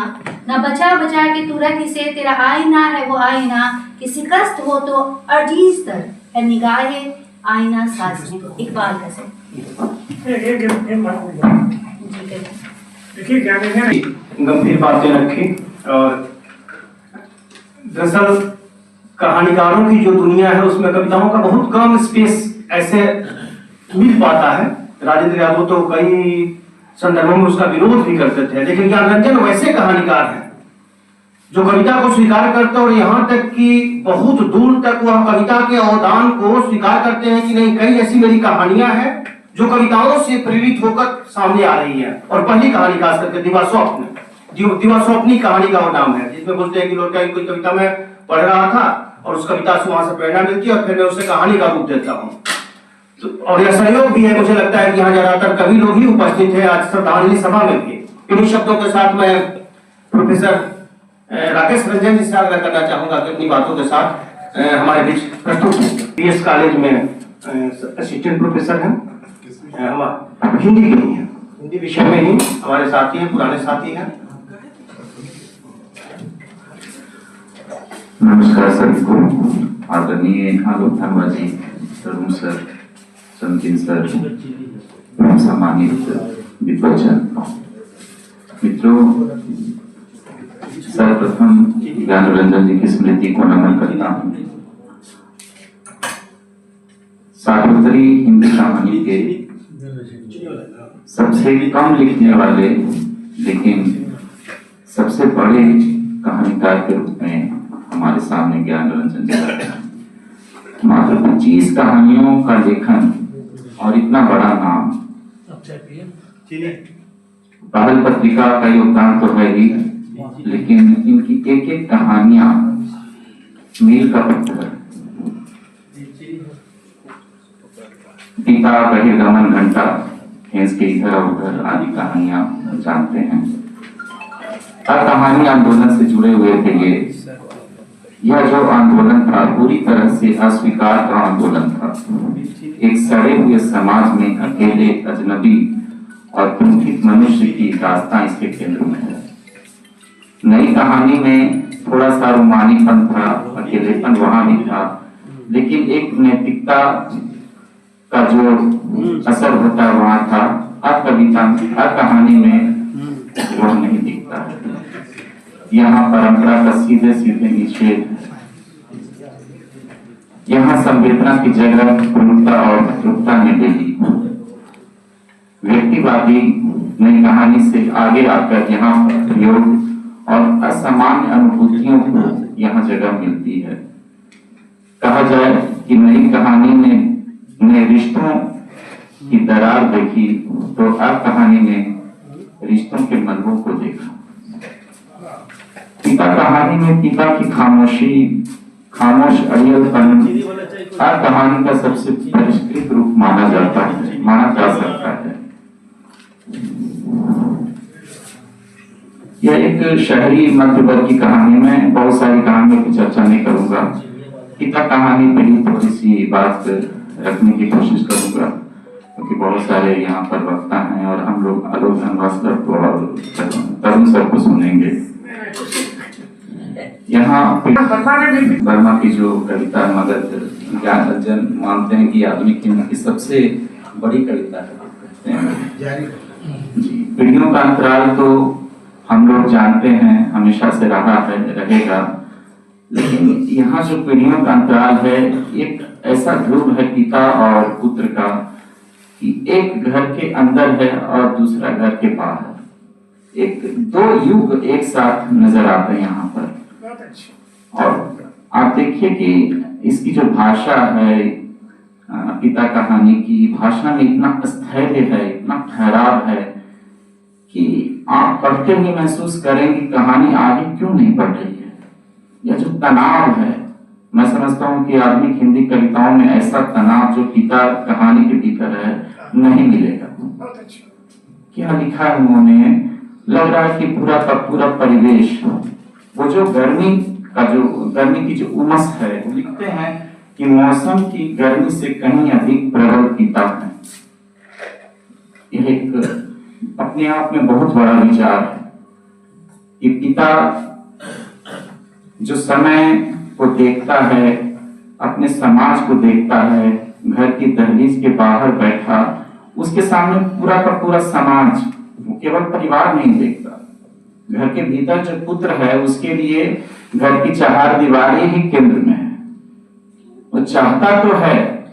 न बचा बचा के तू रख इसे तेरा आईना है वो आईना, कि शिकस्त हो तो अजीज तर है निगाहे आईना साज है। इकबाल का से देखिए ज्ञानरंजन गंभीर बातें रखी। और दरअसल कहानीकारों की जो दुनिया है उसमें कविताओं का बहुत कम स्पेस ऐसे मिल पाता है। राजेंद्र यादव तो कई संदर्भों में उसका विरोध भी करते थे, लेकिन ज्ञानरंजन वैसे कहानीकार हैं जो कविता को स्वीकार करते हैं और यहाँ तक कि बहुत दूर तक वह कविता के अवदान को स्वीकार करते हैं कि नहीं, कई ऐसी मेरी कहानियां हैं जो कविताओं से प्रेरित होकर सामने आ रही है। और पहली कहानी खास करके दिवास्वप्नी कहानी का वो नाम है, जिसमें बोलते हैं कि लोग कोई कविता में पढ़ रहा था और उस कविता से वहां से प्रेरणा मिलती है और फिर मैं उसे कहानी का रूप देता हूँ। तो और यह सहयोग भी है। मुझे लगता है कि यहाँ ज्यादातर कवि लोग ही उपस्थित है आज श्रद्धांजलि सभा में भी। इन्हीं शब्दों के साथ मैं प्रोफेसर राकेश रंजन जी से आग्रह करना चाहूंगा कि अपनी बातों के साथ हमारे बीच प्रस्तुत। पीएस कॉलेज में असिस्टेंट प्रोफेसर हैं, हिंदी के ही हैं, हिंदी विषय में ही हमारे साथी हैं, पुराने साथी हैं। नमस्कार सभी को। आदरणीय आलोक धनवा जी, तरुण सर, संकिन सर, सम्मानित विद्वजन मित्रों, सर्वप्रथम ज्ञानरंजन जी की स्मृति को नमन करता हूँ। सार्वत्रिक हिंदी कहानी के सबसे कम लिखने वाले लेकिन सबसे बड़े कहानीकार के रूप में हमारे सामने ज्ञानरंजन जी हैं। मात्र 25 कहानियों का लेखन और इतना बड़ा नाम। पहल पत्रिका का योगदान तो है ही, लेकिन इनकी एक एक कहानियां मील का पत्थर। पिता, बहिर्गमन, घंटा, भैंस के इधर उधर आदि कहानियां जानते हैं। हर कहानी आंदोलन से जुड़े हुए थे। यह जो आंदोलन था पूरी तरह से अस्वीकार का आंदोलन था। एक सड़े हुए समाज में अकेले, अजनबी और कुंठित मनुष्य की दास्तां इसके केंद्र में है। नई कहानी में थोड़ा सा रोमानीपन था, अकेलेपन वहां भी था, लेकिन एक नैतिकता का जो असर होता है वहां था। हर कविता, हर कहानी में वो नहीं दिखता है। यहाँ परंपरा का सीधे सीधे निषेध, यहाँ संवेदना की जगह क्रूरता और क्रूरता ने ले ली। व्यक्तिवादी नई कहानी से आगे आकर यहाँ प्रयोग और असामान्य अनुभूतियों को यहाँ जगह मिलती है। कहा जाए कि नई कहानी ने रिश्तों की दरार देखी तो अब कहानी में रिश्तों के मलबों को देखा। पिता कहानी में पिता की खामोशी, खामोश अड़ियलपन हर कहानी का सबसे परिष्कृत रूप माना जा सकता है। यह एक शहरी मध्य वर्ग की कहानी में बहुत सारी कहानियों की चर्चा नहीं करूंगा। पिता कहानी पे ही थोड़ी सी बात रखने की कोशिश करूंगा, क्योंकि बहुत सारे यहाँ पर वक्ता हैं और हम लोग आलोक धनवा सर को और तरुण सर को सुनेंगे। यहाँ वर्मा ने लिखी वर्मा की जो कविता मगध ज्ञान रंजन मानते हैं कि आधुनिक हिंदी की सबसे बड़ी कविता है, कहते हैं जी। पीढ़ियों का अंतराल तो हम लोग जानते हैं हमेशा से रहा है, रहेगा, लेकिन यहाँ जो पीढ़ियों का अंतराल है, एक ऐसा ध्रुव है पिता और पुत्र का कि एक घर के अंदर है और दूसरा घर के बाहर। एक दो युग एक साथ नजर आते हैं यहाँ पर। बहुत अच्छी। और आप देखिए कि इसकी जो भाषा है, पिता कहानी की भाषा में इतना स्थैर्य है, इतना ठहराव है कि आप पढ़ते ही महसूस करेंगे कहानी आगे क्यों नहीं बढ़ रही है। यह जो तनाव है, मैं समझता हूँ कि आधुनिक हिंदी कविताओं में ऐसा तनाव जो पिता कहानी के भीतर है नहीं मिलेगा। बहुत अच्छी। क्या लिखा है उन्होंने, लग रहा है कि पूरा का पूरा परिवेश, वो जो गर्मी की जो उमस है, वो लिखते हैं कि मौसम की गर्मी से कहीं अधिक प्रबल पिता है। यह एक अपने आप में बहुत बड़ा विचार है कि पिता जो समय को देखता है, अपने समाज को देखता है, घर की दहलीज के बाहर बैठा, उसके सामने पूरा का पूरा समाज, वो केवल परिवार नहीं देखता, घर के भीतर जो पुत्र है उसके लिए घर की चार दीवारें ही केंद्र में है। वो चाहता तो है,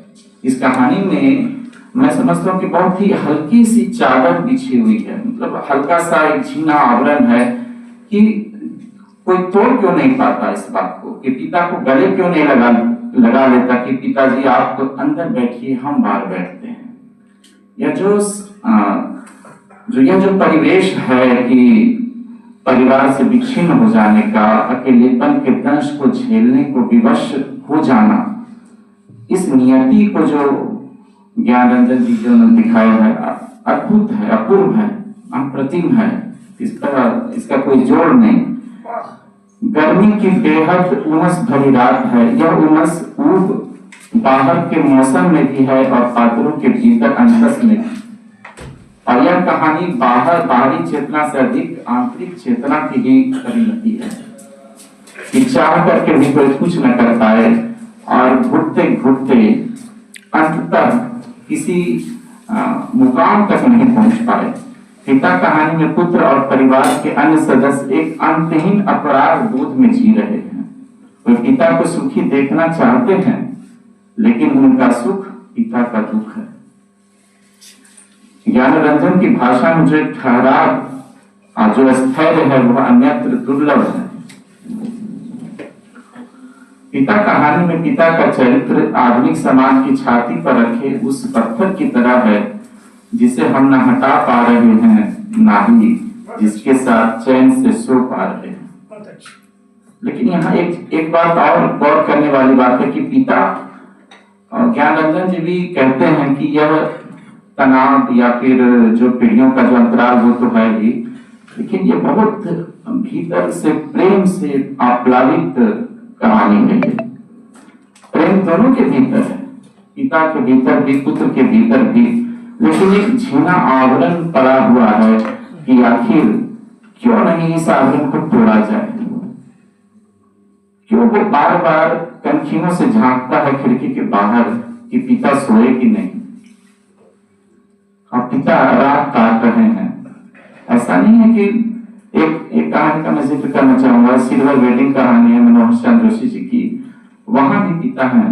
इस कहानी में मैं समझता हूँ कि बहुत ही हल्की सी चादर बिछी हुई है, मतलब हल्का सा एक झीना आवरण है कि कोई तोड़ क्यों नहीं पाता इस बात को, कि पिता को गले क्यों नहीं लगा लेता कि पिताजी आप तो अंदर बैठिए, हम बाहर बैठते हैं। यह जो परिवेश है कि परिवार से विच्छिन्न हो जाने का, अकेलेपन के दंश को झेलने को विवश हो जाना, इस नियति को जो ज्ञान रंजन जी जो ने दिखाया है, अद्भुत है, अपूर्व है, अप्रतिम है। इसका कोई जोड़ नहीं। गर्मी की बेहद उमस भरी रात है। यह उमस ऊब बाहर के मौसम में भी है और पात्रों के भीतर अंतस में भी। और यह कहानी बाहरी चेतना से अधिक आंतरिक चेतना की ही परिणति है कि चाह करके भी कोई कुछ न कर पाए और घुटते घुटते अंततः किसी मुकाम तक नहीं पहुंच पाए। पिता कहानी में पुत्र और परिवार के अन्य सदस्य एक अंतहीन अपराध बोध में जी रहे हैं। वे पिता को सुखी देखना चाहते हैं, लेकिन उनका सुख पिता का दुख है। ज्ञान रंजन की भाषा में जो ठहराव और जो स्थैर्य है वह अन्यत्र दुर्लभ है। पिता कहानी में पिता का चरित्र आधुनिक समाज की छाती पर रखे उस पत्थर की तरह है जिसे हम न हटा पा रहे हैं, ना ही जिसके साथ चैन से सो पा रहे हैं। लेकिन यहाँ एक बात और गौर करने वाली बात है कि पिता, ज्ञान रंजन जी भी कहते हैं कि यह तनाव या फिर जो पीढ़ियों का जो अंतराल वो तो है ही, लेकिन ये बहुत भीतर से प्रेम से आप्लावित कहानी है। प्रेम दोनों के भीतर है, पिता के भीतर भी पुत्र के भीतर भी, लेकिन एक झीना आवरण पड़ा हुआ है कि आखिर क्यों नहीं इस आवरण को तोड़ा जाए। क्यों वो बार बार कनखियों से झांकता है खिड़की के बाहर कि पिता सोए कि नहीं, और पिता रात काट रहे हैं। ऐसा नहीं है कि एक कहानी का मैं जिक्र करना चाहूंगा, सिल्वर वेडिंग कहानी है मनोहर चंद्र जोशी जी की। वहां भी पिता है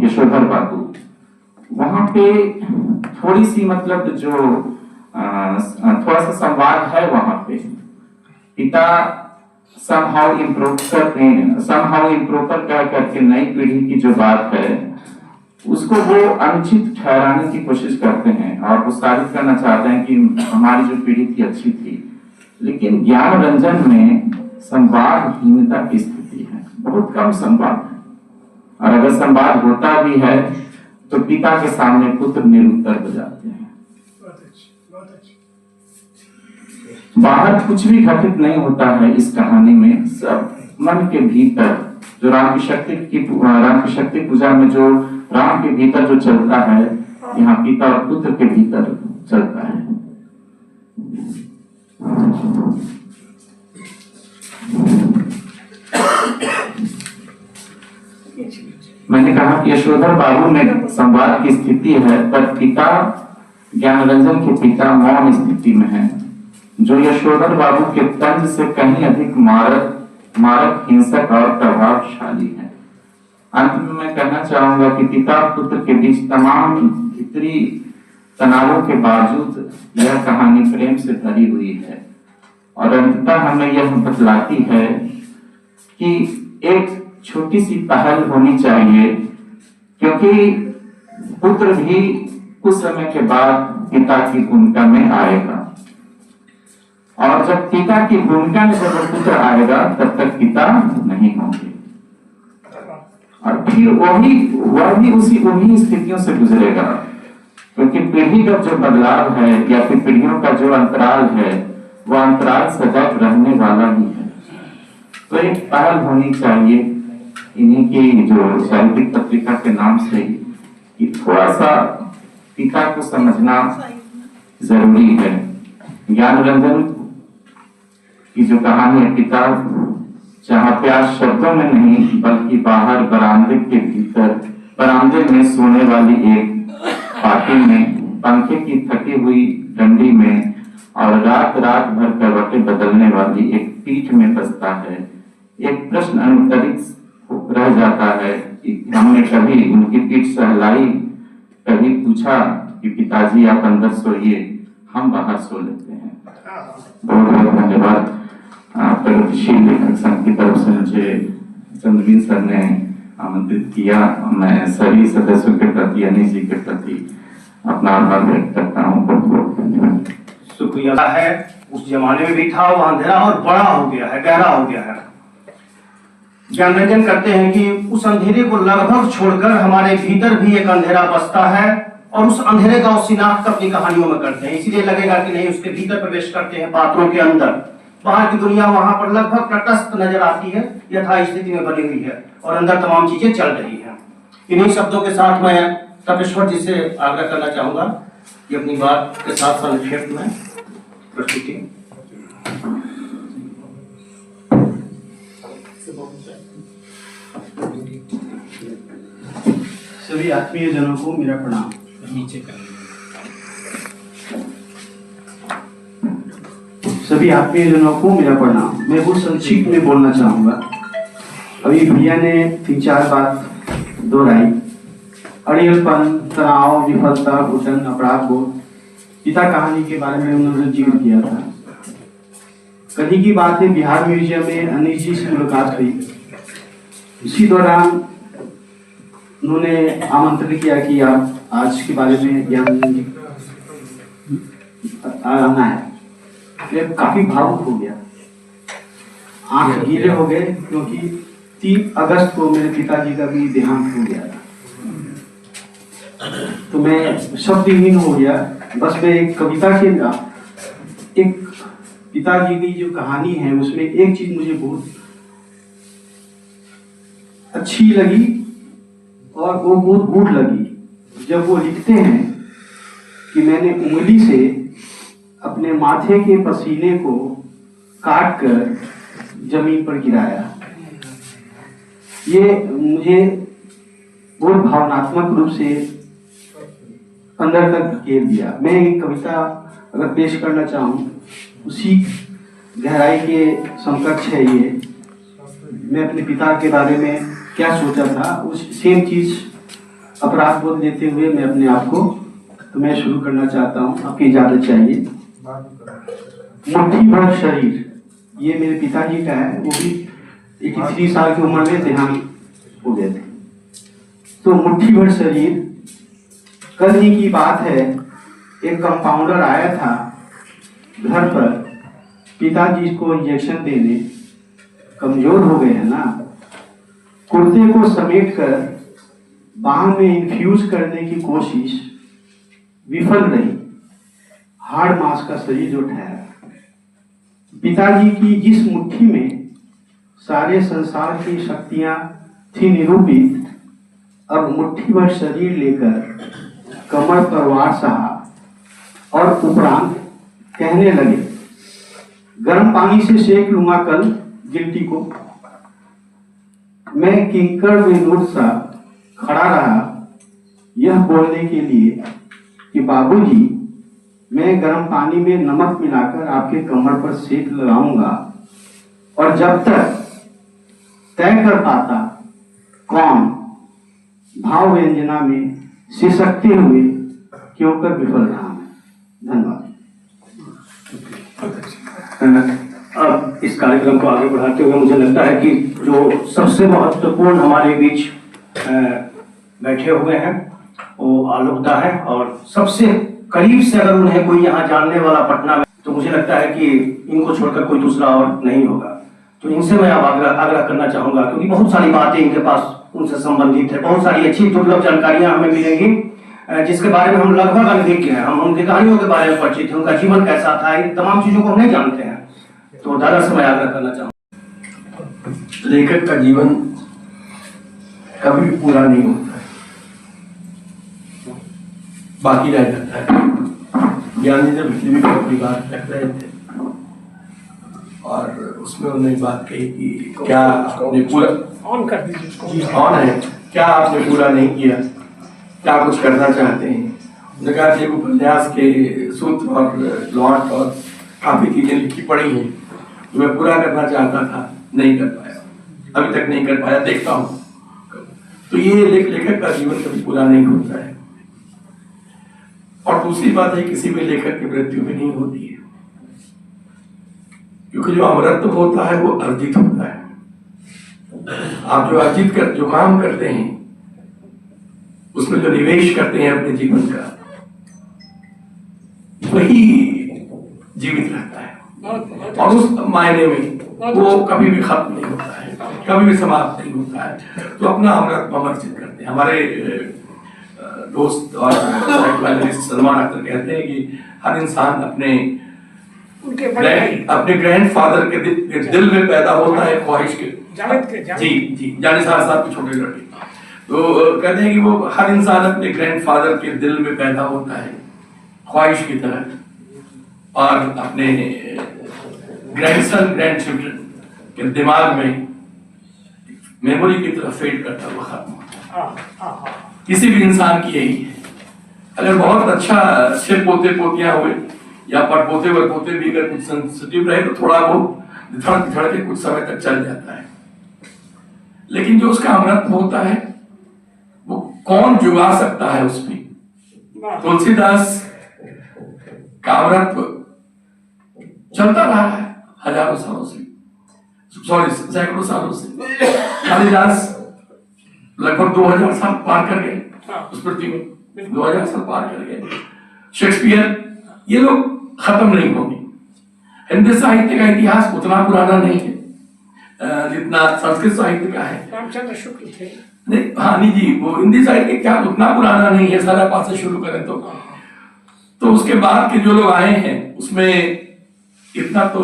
यशोधर बाबू, वहां पे थोड़ी सी मतलब जो थोड़ा सा संवाद है वहां पे। पिता somehow improper कह करके नई पीढ़ी की जो बात है उसको वो अनुचित ठहराने की कोशिश करते हैं और वो साबित करना चाहते हैं कि हमारी जो पीढ़ी थी अच्छी थी। लेकिन ज्ञान रंजन में संवादहीनता की स्थिति है, बहुत कम संवाद है, और अगर संवाद होता भी है तो पिता के सामने पुत्र निरुत्तर हो जाते हैं। बाहर कुछ भी घटित नहीं होता है इस कहानी में, सब मन के भीतर जो राम की शक्ति पूजा में जो राम के भीतर जो चलता है, यहाँ पिता और पुत्र के भीतर चलता है। मैंने कहा कि यशोधर बाबू में संवाद की स्थिति है, पर पिता ज्ञानरंजन के पिता मौन स्थिति में है, जो यशोधर बाबू के तंज से कहीं अधिक मारक, हिंसक और प्रभावशाली है। अंत में मैं कहना चाहूंगा कि पिता पुत्र के बीच तमाम भीतरी तनावों के बावजूद यह कहानी प्रेम से भरी हुई है, और अंततः हमें यह बतलाती है कि एक छोटी सी पहल होनी चाहिए, क्योंकि पुत्र भी कुछ समय के बाद पिता की भूमिका में आएगा, और जब पिता की भूमिका में जब पुत्र आएगा तब तक पिता नहीं होंगे, और फिर वह भी उन्हीं स्थितियों से गुजरेगा, क्योंकि पीढ़ीगत जो बदलाव है या फिर पीढ़ियों का जो अंतराल है, वह अंतराल सदैव रहने वाला ही है। तो एक पहल होनी चाहिए इन्हीं की जो साहित्यिक पत्रिका के नाम से कि थोड़ा सा पिता को समझना जरूरी है। ज्ञानरंजन की जो कहानी है पिता, जहाँ प्यार शब्दों में नहीं बल्कि बाहर बरामदे के भीतर, बरामदे में सोने वाली एक पार्टी में, पंखे की थकी हुई डंडी में और रात रात भर करवटें बदलने वाली एक पीठ में बसता है। एक प्रश्न अनुत्तरित रह जाता है कि हमने कभी उनकी पीठ सहलाई, कभी पूछा कि पिताजी आप अंदर सोइए, हम बाहर सो लेते हैं। बहुत बहुत धन्यवाद। प्रगतिशील लेखक संघ की तरफ से मुझे चंद्रवीन सर ने आमंत्रित किया। मैं सभी सदस्यों के प्रति, अनिल जी के प्रति अपना आभार व्यक्त करता हूँ। बहुत बहुत धन्यवाद। शुक्रिया है। उस जमाने में भी था, वो अंधेरा और बड़ा हो गया है, गहरा हो गया है। ज्ञानरंजन कहते हैं कि उस अंधेरे को लगभग छोड़कर हमारे भीतर भी एक अंधेरा बसता है, और उस अंधेरे का शिनाख्त अपनी कहानियों में करते हैं। इसीलिए लगेगा कि नहीं, उसके भीतर प्रवेश करते हैं पात्रों के अंदर। बाहर की दुनिया वहां पर लगभग तटस्थ नजर आती है, यथा स्थिति में बनी हुई है, और अंदर तमाम चीजें चल रही हैं। इन्हीं शब्दों के साथ मैं तपेश्वर जी से आग्रह करना चाहूंगा कि अपनी बात के साथ संक्षेप में प्रस्तुति। सभी आत्मीय जनों को मेरा प्रणाम। सभी आत्मीय जनों को मेरा प्रणाम। मैं बहुत संक्षिप्त में बोलना चाहूंगा। अभी भैया ने 3-4 बात दोहराई। अड़ियलपन, तनाव, विफलता, घुटन, अपराध बोध, पिता कहानी के बारे में उन्होंने जिक्र किया था। कभी की बात है, बिहार म्यूजियम में अनिल जी से मुलाकात हुई। इसी दौरान उन्होंने आमंत्रित किया कि आप आज के बारे में ज्ञान आना है। मैं काफी भावुक हो गया, आंख गीले हो गए, क्योंकि 3 अगस्त को मेरे पिताजी का भी देहांत हो गया था। तो मैं शब्दहीन हो गया। बस मैं एक कविता के एक पिताजी की जो कहानी है उसमें एक चीज मुझे बहुत अच्छी लगी और वो बहुत गूढ़ लगी। जब वो लिखते हैं कि मैंने उंगली से अपने माथे के पसीने को काट कर जमीन पर गिराया। ये मुझे बहुत भावनात्मक रूप से अंदर तक धकेल दिया। मैं एक कविता अगर पेश करना चाहूँ, उसी गहराई के समकक्ष है ये। मैं अपने पिता के बारे में क्या सोचा था, उस सेम चीज अपराध बोध लेते हुए मैं अपने आप को तो मैं शुरू करना चाहता हूँ। आपकी इजाजत चाहिए। मुट्ठी भर शरीर, ये मेरे पिताजी का है। वो भी 83 साल की उम्र में देहांत हो गए थे। तो मुट्ठी भर शरीर, कल ही की बात है, एक कंपाउंडर आया था घर पर पिताजी को इंजेक्शन देने। कमजोर हो गए हैं ना, कुर्ते को समेटकर बाह में इन्फ्यूज करने की कोशिश विफल रही। हाड़ मांस का शरीर जो ठहरा। पिताजी की जिस मुट्ठी में सारे संसार की शक्तियां थी निरूपित, अब मुट्ठी भर शरीर लेकर कमर पर वार सहा और उपरांत कहने लगे, गर्म पानी से सेक लूंगा कल गिल्टी को। मैं किंकर विनोद सा खड़ा रहा यह बोलने के लिए कि बाबूजी, मैं गर्म पानी में नमक मिलाकर आपके कमर पर सेक लगाऊंगा, और जब तक तय कर पाता कौन भाव व्यंजना में सिसकते हुए क्यों कर विफल रहा मैं। धन्यवाद। अब इस कार्यक्रम को आगे बढ़ाते हुए मुझे लगता है कि जो सबसे महत्वपूर्ण हमारे बीच बैठे हुए हैं वो आलोकता है, और सबसे करीब से अगर उन्हें कोई यहाँ जानने वाला पटना में, तो मुझे लगता है कि इनको छोड़कर कोई दूसरा और नहीं होगा। तो इनसे मैं अब आग्रह करना चाहूंगा, क्योंकि बहुत सारी बातें इनके पास उनसे संबंधित है, बहुत सारी अच्छी दुर्लभ जानकारियां हमें मिलेंगी जिसके बारे में हम लगभग अनभिज्ञ हैं। हम उनकी कहानियों के बारे में परिचित हैं, उनका जीवन कैसा था, इन तमाम चीजों को हम नहीं जानते हैं। तो दादा से मैं आग्रह करना चाहूँगा। लेखक का जीवन कभी भी पूरा नहीं होता है, बाकी रह जाता है। ज्ञानी जब पृथ्वी पर अपनी बात रख रहे थे और उसमें उन्होंने बात कही कि क्या आपने पूरा ऑन कर दीजिए उसको। जी ऑन है, क्या आपने पूरा नहीं किया, क्या कुछ करना चाहते हैं। उन्होंने कहा कि उपन्यास के सूत्र और प्लॉट और काफी चीजें लिखी पड़ी हैं जो मैं पूरा करना चाहता था, नहीं कर पाया, अभी तक नहीं कर पाया, देखता हूँ। तो ये लेखक का जीवन कभी पूरा नहीं होता है। और दूसरी बात है, किसी भी लेखक की मृत्यु भी नहीं होती है, क्योंकि जो अमरत्व होता है वो अर्जित होता है। आप जो अर्जित कर जो काम करते हैं, उसमें जो निवेश करते हैं अपने जीवन का, वही जीवित रहता है, और उस मायने में वो कभी भी खत्म नहीं होता है, कभी भी समाप्त नहीं होता है। तो अपना अमृत अमर्जित करते हैं। हमारे दोस्त और सलमान अख्तर कहते हैं कि हर इंसान अपने ग्रैंडफादर के दिल में पैदा होता है ख्वाहिश के। जी जानिसार साहब के छोटे लड़के तो कहते हैं कि वो हर इंसान अपने ग्रैंडफादर के दिल में पैदा होता है ख्वाहिश की तरह, और अपने ग्रैंडसन ग्रैंडचिल्ड्रन के दिमाग में मेमोरी की तरफ फेड करता हुआ खत्म होता है। किसी भी इंसान की यही है। अगर बहुत अच्छे पोते पोतियां हुए या परपोते वरपोते भी अगर कुछ सेंसिटिव रहे तो थोड़ा बहुत धड़ के कुछ समय तक चल जाता है, लेकिन जो उसका अमृत होता है वो कौन जुगा सकता है उसमें। तुलसीदास का अमृत चलता रहा है हजारों सालों से, सॉरी सैकड़ों सालों से। कालिदास लगभग 2000 साल पार कर गए उस पृथ्वी में, 2000 साल पार कर गए। शेक्सपियर, ये लोग खत्म नहीं होंगे। हिंदी साहित्य का इतिहास उतना पुराना नहीं है जितना संस्कृत साहित्य का है। रामचंद्र शुक्ल थे नहीं, हाँ नहीं जी, वो हिंदी साहित्य का इतिहास उतना पुराना नहीं है। सारा पास से शुरू करें तो उसके बाद के जो लोग आए हैं उसमें इतना तो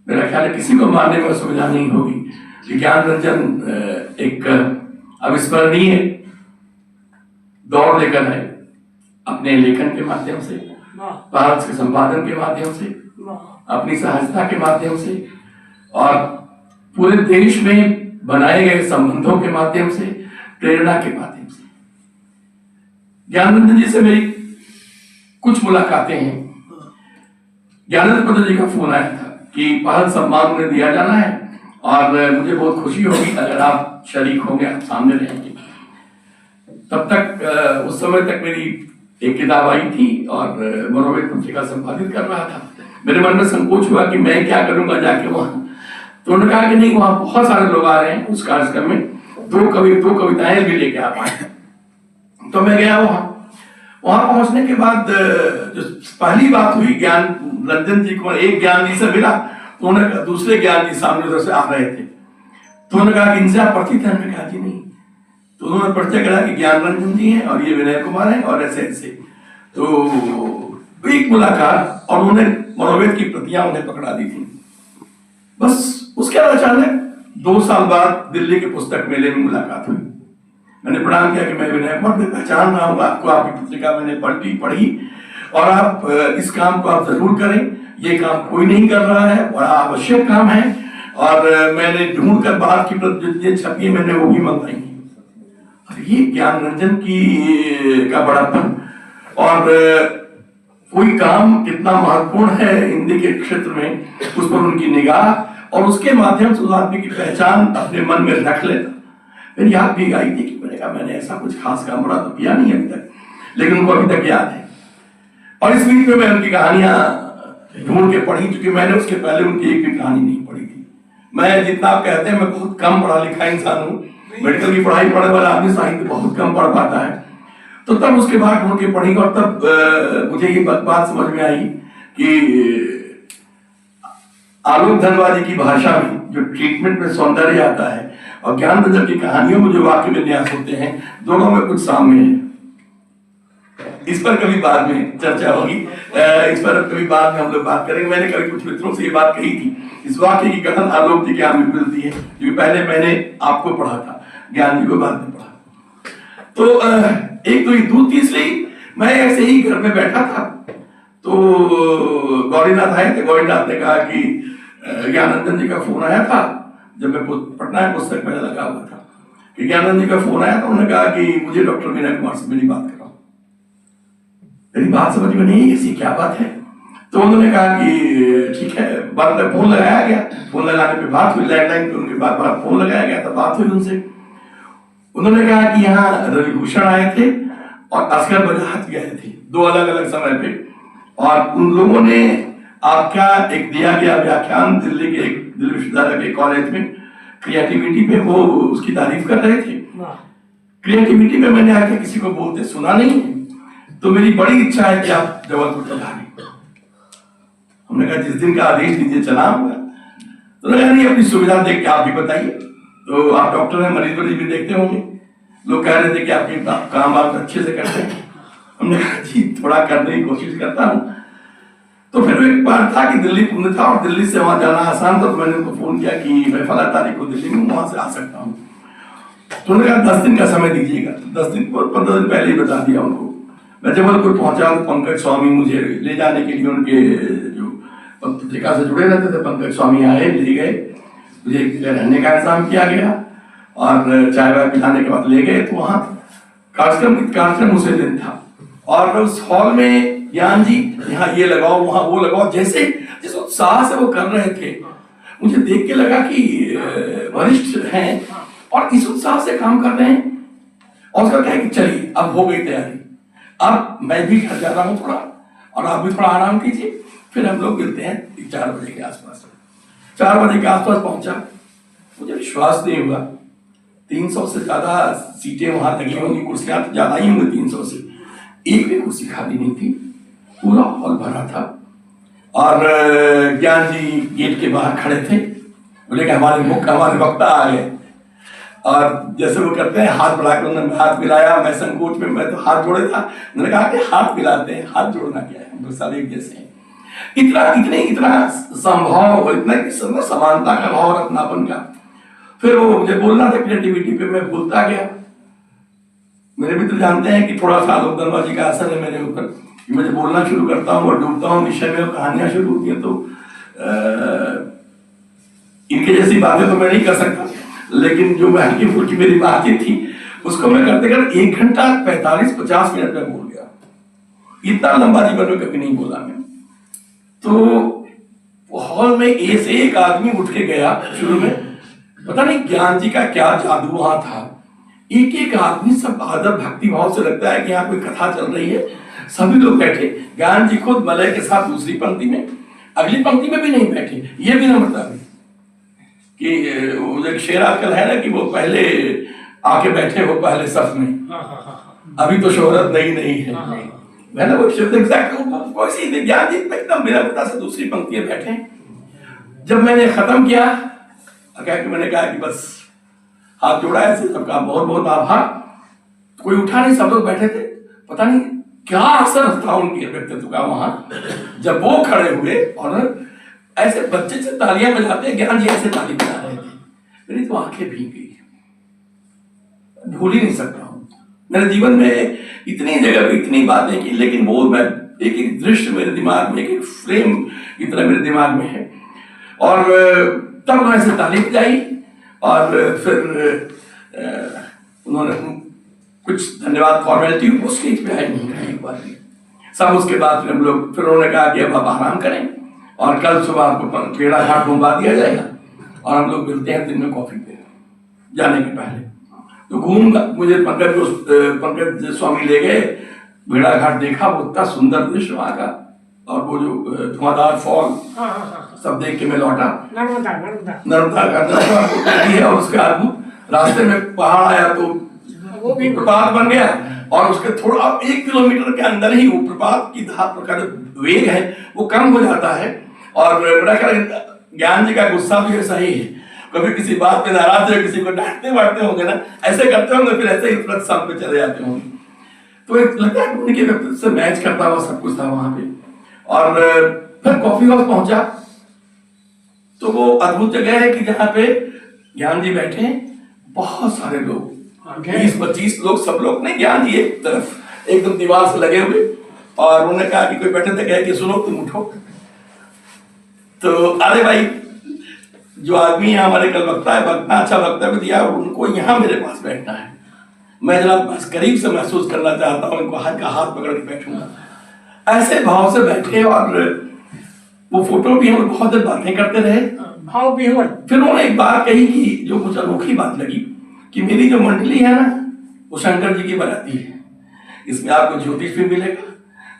मेरा ख्याल है किसी को मानने में असुविधा नहीं होगी। ज्ञानरंजन एक अविस्मरणीय दौर लेकर आए अपने लेखन के माध्यम से, भारत के संपादन के माध्यम से, अपनी सहजता के माध्यम से, और पूरे देश में बनाए गए संबंधों के माध्यम से, प्रेरणा के माध्यम से। ज्ञानरंजन जी से मेरी कुछ मुलाकातें हैं। ज्ञानेंद्र पटेल जी का फोन आया था कि पहल सम्मान उन्हें दिया जाना है और मुझे बहुत खुशी होगी अगर आप शरीक होंगे, आप सामने रहेंगे। तब तक उस समय तक मेरी एक किताब आई थी और मनोवेद पत्रिका संपादित कर रहा था। मेरे मन में संकोच हुआ कि मैं क्या करूंगा जाके वहां। तो उन्होंने कहा कि नहीं, वहां बहुत सारे लोग आ रहे हैं उस कार्यक्रम में, दो कविताएं भी लेके आप आए। तो मैं गया वहां पहुंचने के बाद जो पहली बात हुई, ज्ञान रंजन जी को एक ज्ञान जी से मिला, तो उन्होंने दूसरे ज्ञान जी सामने उधर से आ रहे थे, तो उन्होंने कहा कि इनसे आप परिचित हैं? मैंने कहा जी नहीं। तो उन्होंने परिचय करा कि ज्ञान रंजन जी हैं और ये विनय कुमार हैं और ऐसे ऐसे। तो एक मुलाकात और उन्होंने मनोवेद की प्रतियां उन्हें पकड़ा दी थी। बस उसके बाद अचानक 2 साल बाद दिल्ली के पुस्तक मेले में मुलाकात हुई। मैंने प्रणाम किया कि मैं विनय कुमार, मैं पहचान रहा हूँ आपको, आपकी पत्रिका मैंने पढ़ी और आप इस काम को आप जरूर करें, ये काम कोई नहीं कर रहा है और आवश्यक काम है। और मैंने ढूंढ कर बाहर की प्रति छपी मैंने वो भी मंगवाई। ये ज्ञान रंजन की का बड़ापन और कोई काम कितना महत्वपूर्ण है हिंदी के क्षेत्र में, उस पर उनकी निगाह और उसके माध्यम से उस आदमी की पहचान अपने मन में रख लेता। मेरी याद भी आई थी कि मैंने कहा मैंने ऐसा कुछ खास काम बड़ा तो किया नहीं अभी तक, लेकिन उनको अभी तक याद है। और इस बीच में मैं उनकी कहानियां ढूंढ के पढ़ी, क्योंकि मैंने उसके पहले उनकी एक भी कहानी नहीं पढ़ी थी। मैं जितना आप कहते हैं मैं बहुत कम पढ़ा लिखा इंसान हूँ, मेडिकल की पढ़ाई पढ़ने वाला आदमी साहित्य बहुत कम पढ़ पाता है। तो तब उसके बाद ढूंढ के पढ़ी और तब मुझे ये बात समझ में आई कि आलोक धनवाजी की भाषा में जो ट्रीटमेंट में सौंदर्य आता है और ज्ञान रंजन की कहानियों में जो वाक्य विन्यास होते हैं, दोनों में कुछ साम्य है। इस पर कभी बाद में चर्चा होगी, इस पर कभी बाद में हम लोग बात करेंगे। मैंने कभी कुछ मित्रों से ये बात कही थी, इस वाक्य की गठन आलोक जी के यहाँ भी मिलती है, क्योंकि पहले मैंने आपको पढ़ा था, ज्ञान जी को बाद में पढ़ा। तो एक तो ये तीसरी, मैं ऐसे ही घर में बैठा था तो गौरीनाथ आए थे। गौरीनाथ ने कहा कि ज्ञानंदन जी का फोन आया था, जब मैं पटना में पुस्तक में लगा हुआ था कि ज्ञानंदन जी का फोन आया, तो उन्होंने कहा कि मुझे डॉक्टर मीना कुमार से मेरी बात कराओ। मेरी बात समझ में नहीं, ऐसी क्या बात है? तो उन्होंने कहा कि ठीक है, बाद में फोन लगाया गया। फोन लगाने पे बात हुई, लैंडलाइन पे उनके बाद फोन लगाया गया था, बात हुई उनसे। उन्होंने कहा कि यहाँ रविभूषण आए थे और असगर बजाज गए थे, दो अलग अलग समय पे, और उन लोगों ने आपका एक दिया गया व्याख्यान दिल्ली विश्वविद्यालय के कॉलेज में क्रिएटिविटी पे, वो उसकी तारीफ कर रहे थे। क्रिएटिविटी में मैंने आके किसी को बोलते सुना नहीं है, तो मेरी बड़ी इच्छा है कि आप जबलपुर पधारें। हमने कहा जिस दिन का आदेश दीजिए चला होगा। तो नहीं, अपनी सुविधा देख के आप भी बताइए। तो आप डॉक्टर हैं, मरीज भी देखते होंगे। लोग कह रहे थे कि आपके काम आप अच्छे से करते हैं। हमने कहा जी थोड़ा करने की कोशिश करता हूँ। तो फिर एक बार था कि दिल्ली पुण्य था और दिल्ली से वहां जाना आसान था, तो मैंने उनको फोन किया कि मैं फला तारीख को दिल्ली में वहां से आ सकता हूँ। तो उन्होंने कहा 10 दिन का समय दीजिएगा। 10 दिन 15 दिन पहले ही बता दिया उनको। मैं जबलपुर पहुंचा तो पंकज स्वामी मुझे ले जाने के लिए, उनके जो पत्रिका से जुड़े रहते थे, पंकज स्वामी आए, ले गए, मुझे एक जगह रहने का इंतजाम किया गया और चाय वाय पिलाने के बाद ले गए। तो वहाँ कार्यक्रम उसी दिन था और उस हॉल में ज्ञान जी यहाँ ये लगाओ, वहाँ वो लगाओ, जैसे जिस उत्साह से वो कर रहे थे, मुझे देख के लगा कि वरिष्ठ हैं और इस उत्साह से काम कर रहे हैं। और उसका क्या है कि चलिए अब हो गई तैयारी, अब मैं भी घर जा रहा हूँ थोड़ा और आप भी थोड़ा आराम कीजिए, फिर हम लोग मिलते हैं 4 बजे के आसपास। 4 बजे के आसपास पहुंचा, मुझे विश्वास नहीं हुआ 300 से ज्यादा सीटें वहां लगी होंगी, कुर्सियां ज्यादा ही होंगी 300 से, एक भी कुर्सी खाली नहीं थी, पूरा हॉल भरा था। और ज्ञान जी गेट के बाहर खड़े थे, बोले कि हमारे वक्ता आ गए। और जैसे वो करते हैं हाथ बढ़ाकर उन्होंने हाथ मिलाया, मैं संकोच में, मैं तो हाथ जोड़े था, उन्होंने कहा कि हाथ मिलाते हैं, हाथ जोड़ना क्या है, हम लोग सब एक जैसे हैं। इतना संभव, इतना समानता का भाव और अपनापन का। फिर वो मुझे बोलना था क्रिएटिविटी पे, मैं बोलता गया। मेरे मित्र जानते हैं कि थोड़ा सा आलोक धनवाजी का असर है मेरे ऊपर, कि मैं जब बोलना शुरू करता हूँ और डूबता हूँ विषय में, कहानियां शुरू होती हैं, तो इनके जैसी बातें तो मैं नहीं कर सकता, लेकिन जो मैं हल्की फुल्की मेरी बातें थी उसको मैं करते करते 1 घंटा 45-50 मिनट में बोल गया। इतना लंबा जीवन में कभी नहीं बोला मैं। तो हॉल में ऐसे एक आदमी उठ के गया शुरू में, पता नहीं ज्ञान जी का क्या जादू वहां था। एक एक आदमी सब आदर भक्ति भाव से लगता है कि यहाँ कोई कथा चल रही है, सभी लोग बैठे। ज्ञान जी खुद मलय के साथ दूसरी पंक्ति में, अगली पंक्ति में भी नहीं बैठे। ये भी नम्रता भी कि वो एक शेर आजकल है ना कि वो पहले आके बैठे हो पहले सफ में, अभी तो शोहरत नहीं है। मैंने वो शब्द एग्जैक्ट ज्ञान जी एकदम बिना पता से दूसरी पंक्ति में बैठे। जब मैंने खत्म किया, मैंने कहा कि बस हाथ जोड़ा ऐसे, सबका बहुत बहुत आभार। कोई उठा नहीं, सब लोग बैठे थे। पता नहीं क्या असर था उनके व्यक्तित्व का वहां, जब वो खड़े हुए और ऐसे बच्चे से तालियां बजाते हैं, ज्ञान जी ऐसे ताली बजा रहे थे, मेरी तो आंखें भीग गई। भूल ही नहीं सकता हूँ। मेरे जीवन में इतनी जगह पे इतनी बातें की, लेकिन वो मैं एक एक दृश्य मेरे दिमाग में, एक एक फ्रेम की तरह मेरे दिमाग में है। और तब उन्होंने ऐसे ताली बजाई और फिर उन्होंने कुछ धन्यवाद फॉर्मेलिटी वो स्टेज पे आए नहीं एक बार भी। सब उसके बाद फिर हम लोग फिर उन्होंने कहा कि अब आप आराम करें और कल सुबह आपको पेड़ा घाट घुमा दिया जाएगा और हम लोग मिलते हैं दिन में कॉफी पे जाने के पहले। तो घूम मुझे पंकज स्वामी ले गए, भेड़ा घाट देखा, वो इतना सुंदर दृश्य वहाँ का, और वो जो धुआंधार फॉल सब देख के मैं लौटा। नर्मदा का है और उसके बाद रास्ते में पहाड़ आया तो वो भी प्रपात बन गया और उसके थोड़ा 1 किलोमीटर के अंदर ही वो प्रपात की धार का जो वेग है वो कम हो जाता है। और मेरा ख्याल ज्ञान जी का गुस्सा भी ऐसा ही है, कभी किसी बात पे नाराज है, किसी को डांटते बांटते होंगे ना, ऐसे करते होंगे, फिर ऐसे ही तुरंत शाम पे चले जाते होंगे। तो एक लगता है उनके व्यक्तित्व से मैच करता हुआ सब कुछ था वहां पे। और फिर कॉफी हाउस पहुंचा तो वो अद्भुत जगह है कि जहाँ पे ज्ञान जी बैठे हैं, बहुत सारे लोग 20-25 लोग, सब लोग नहीं, ज्ञान जी एक तरफ एकदम दीवार से लगे हुए, और उन्होंने कहा कि कोई बैठे थे, कहे कि सुनो तुम उठो। तो अरे भाई जो आदमी है हमारे कल वक्ता है, वक्ता अच्छा वक्तव्य दिया, उनको यहाँ मेरे पास बैठना है, मैं जरा बस करीब से महसूस करना चाहता हूँ, इनको हाथ का हाथ पकड़ के बैठूंगा। ऐसे भाव से बैठे और वो फोटो भी हम बहुत देर बातें करते रहे, भाव भी हुआ। फिर उन्होंने एक बात कही कि जो कुछ अनोखी बात लगी कि मेरी जो मंडली है ना वो शंकर जी की बनाती है, इसमें आपको ज्योतिष भी मिलेगा,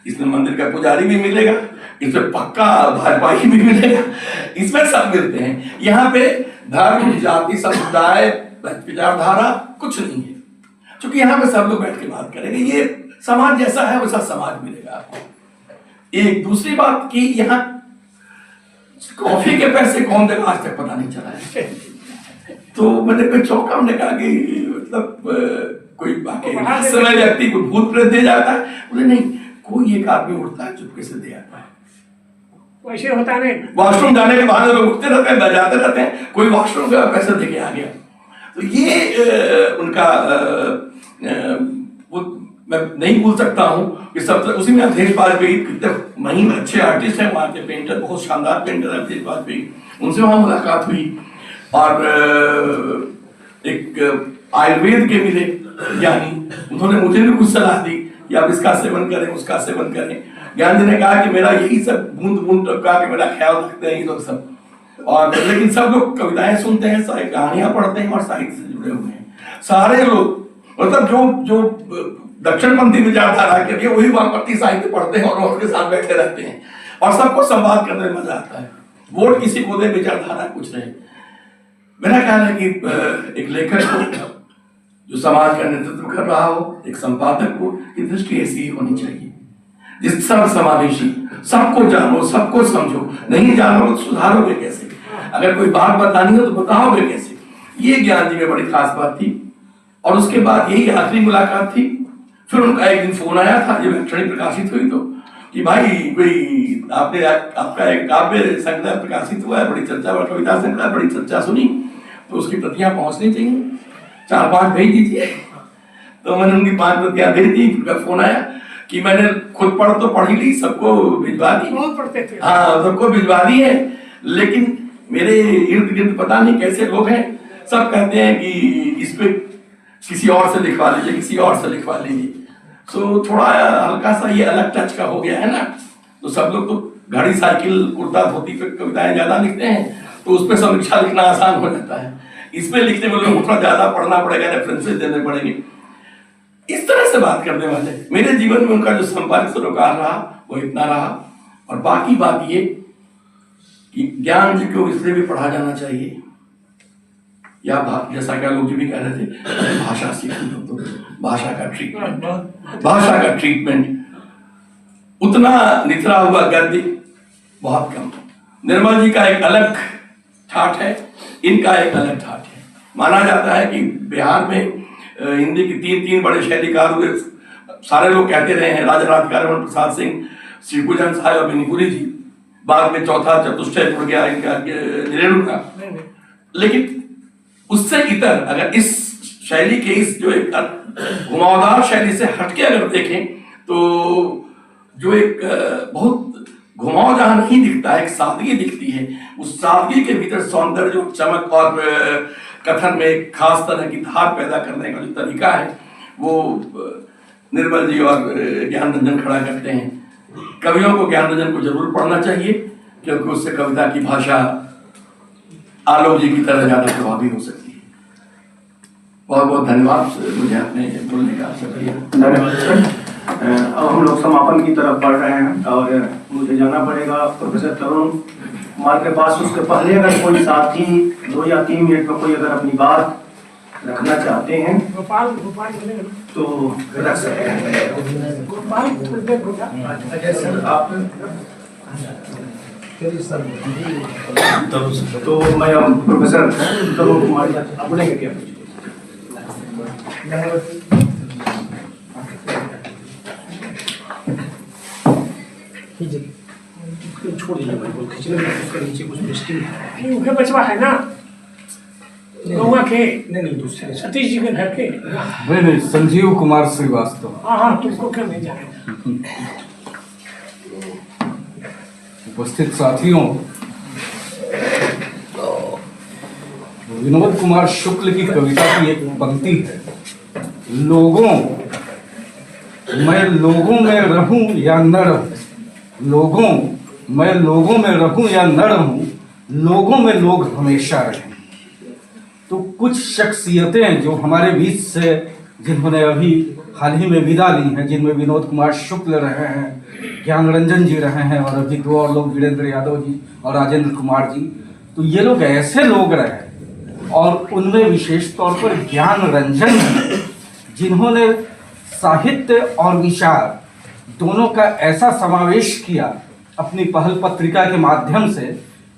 इसमें मंदिर का पुजारी भी मिलेगा, इसमें पक्का भाजपाई भी मिलेगा, इसमें सब मिलते हैं। यहाँ पे धर्म, जाति, समुदाय, विचारधारा कुछ नहीं है, क्योंकि यहाँ पे सब लोग बैठ के बात करेंगे। ये समाज जैसा है वैसा समाज मिलेगा आपको। एक दूसरी बात कि यहाँ कॉफी के पैसे कौन देगा आज तक पता नहीं चला है। तो मैंने कोई चौंका, हमने कहा कि मतलब कोई बाकी समय व्यक्ति को भूत प्रेत दे जाता है, बोले नहीं, कोई एक आदमी उठता है चुपके से दे आता है। वैसे होता नहीं, वॉशरूम जाने के बहाने लोग उठते रहते हैं, बजाते रहते हैं, कोई वॉशरूम का पैसा देके आ गया। तो ये उनका वो मैं नहीं भूल सकता हूँ कि सब उसी में अवधेश वाजपेयी कितने महीन अच्छे आर्टिस्ट हैं वहाँ के, पेंटर, बहुत शानदार पेंटर है अवधेश वाजपेयी, उनसे वहाँ मुलाकात हुई। और एक आयुर्वेद के मिले ज्ञानी, उन्होंने मुझे भी कुछ सलाह दी कि आप इसका सेवन करें, उसका सेवन करें। ज्ञान जी ने कहा कि मेरा यही सब बूंद बूंद टपका के मेरा ख्याल रखते हैं ये लोग सब, और लेकिन सब लोग कविताएं सुनते हैं, सारी कहानियां पढ़ते हैं और साहित्य से जुड़े हुए हैं सारे लोग। मतलब जो दक्षिणपंथी विचारधारा के लिए वही वामपंथी साहित्य पढ़ते हैं और उनके साथ बैठे रहते हैं और सबको संवाद करने में मजा आता है। वोट किसी को दे, विचारधारा कुछ रहे। मेरा ख्याल है कि एक लेखक को जो समाज का नेतृत्व कर रहा हो, एक संपादक को, की दृष्टि ऐसी होनी चाहिए जिस सर्व समावेशी, सबको जानो, सबको समझो, नहीं जानो तो सुधारोगे कैसे, अगर कोई बात बतानी हो तो बताओगे कैसे। ये ज्ञान जी में बड़ी खास बात थी। और उसके बाद यही आखिरी मुलाकात थी। फिर उनका एक दिन फोन आया था जब अक्षणी प्रकाशित हुई तो कि भाई कोई आपका एक काव्य संकलन प्रकाशित हुआ है, बड़ी चर्चा, कविता संकलन, बड़ी चर्चा सुनी, तो उसकी प्रतियां पहुंचनी चाहिए, 4-5 भेज दीजिए। तो मैंने उनकी 5 प्रतियां भेज दी। उनका फोन आया कि मैंने खुद तो पढ़ ही ली, सबको भिजवा दी, हाँ सबको भिजवा दी है, लेकिन मेरे इर्द गिर्द पता नहीं कैसे लोग हैं, सब कहते हैं कि इस पे किसी और से लिखवा लीजिए, किसी और से लिखवा लीजिए। तो थोड़ा हल्का सा ये अलग टच का हो गया है ना, तो सब लोग तो घड़ी, साइकिल, कुर्ता, धोती पे कविताएं ज्यादा लिखते हैं, तो उस पर समीक्षा लिखना आसान हो जाता है। इसमें लिखने में लोगों को थोड़ा ज्यादा पढ़ना पड़ेगा, रेफरेंसेस देने पड़ेंगे। इस तरह से बात करने वाले मेरे जीवन में उनका जो संपर्क सरोकार रहा वो इतना रहा। और बाकी बात ये कि ज्ञान जी को इसलिए भी पढ़ा जाना चाहिए, या जैसा क्या लोग जी भी कह रहे थे, भाषा सीखनी हो तो भाषा का ट्रीटमेंट उतना निथरा हुआ गद्य बहुत कम। निर्मल जी का एक अलग ठाठ है, इनका एक अलग ठाठ है। माना जाता है कि बिहार में हिंदी के 3 बड़े शैलीकार हुए, सारे लोग कहते रहे हैं, राजा राजकार रमन प्रसाद सिंह, श्री पूजन साहब और बिनीपुरी जी, बाद में चौथा चतुष्टय जुड़ गया इनका निरेणु का। लेकिन उससे इतर अगर इस शैली के इस जो एक घुमावदार शैली से हटके अगर देखें तो जो एक बहुत घुमाव जहां नहीं दिखता है, एक सादगी दिखती है। उस सादगी के भीतर सौंदर्य, जो चमक और कथन में एक खास तरह की धार पैदा करने का जो तरीका है वो निर्मल जी और ज्ञान रंजन खड़ा करते हैं। कवियों को ज्ञान रंजन को जरूर पढ़ना चाहिए, क्योंकि उससे कविता की भाषा आलोक जी की तरह ज्यादा प्रभावी हो सकती है। बहुत बहुत धन्यवाद, मुझे अपने बोलने का अवसर दिया। धन्यवाद सर। अब हम लोग समापन की तरफ बढ़ रहे हैं और मुझे जाना पड़ेगा प्रोफेसर तरुण कुमार के पास। उसके पहले अगर कोई साथी 2 या 3 मिनट में कोई अगर अपनी बात रखना चाहते हैं गोपाल तो रख सकते हैं। गोपाल थोड़ी देर होगा। अजय सर आप तो मैं प्रोफेसर तरुण कुमार अपने क्या छोड़ दीजिए भाई, वो खींचने में उसका नीचे कुछ मिस्टेक है। उनके बचवा है ना गौवा के, नहीं दूसरे सतीश जी के घर के। नहीं संजीव कुमार श्रीवास्तव। हाँ तुमको क्यों नहीं जाने। उपस्थित साथियों, विनोद कुमार शुक्ल की कविता की एक पंक्ति है, मैं लोगों में रहूं या न रहूं, मैं लोगों में रहूं या न रहूं, लोगों में लोग हमेशा रहें। तो कुछ शख्सियतें जो हमारे बीच से जिन्होंने अभी हाल ही में विदा ली हैं, जिनमें विनोद कुमार शुक्ल रहे हैं, ज्ञान रंजन जी रहे हैं और अभी 2 और लोग वीरेंद्र यादव जी और राजेंद्र कुमार जी, तो ये लोग ऐसे लोग रहे और उनमें विशेष तौर पर ज्ञान रंजन जी, जिन्होंने साहित्य और विचार दोनों का ऐसा समावेश किया अपनी पहल पत्रिका के माध्यम से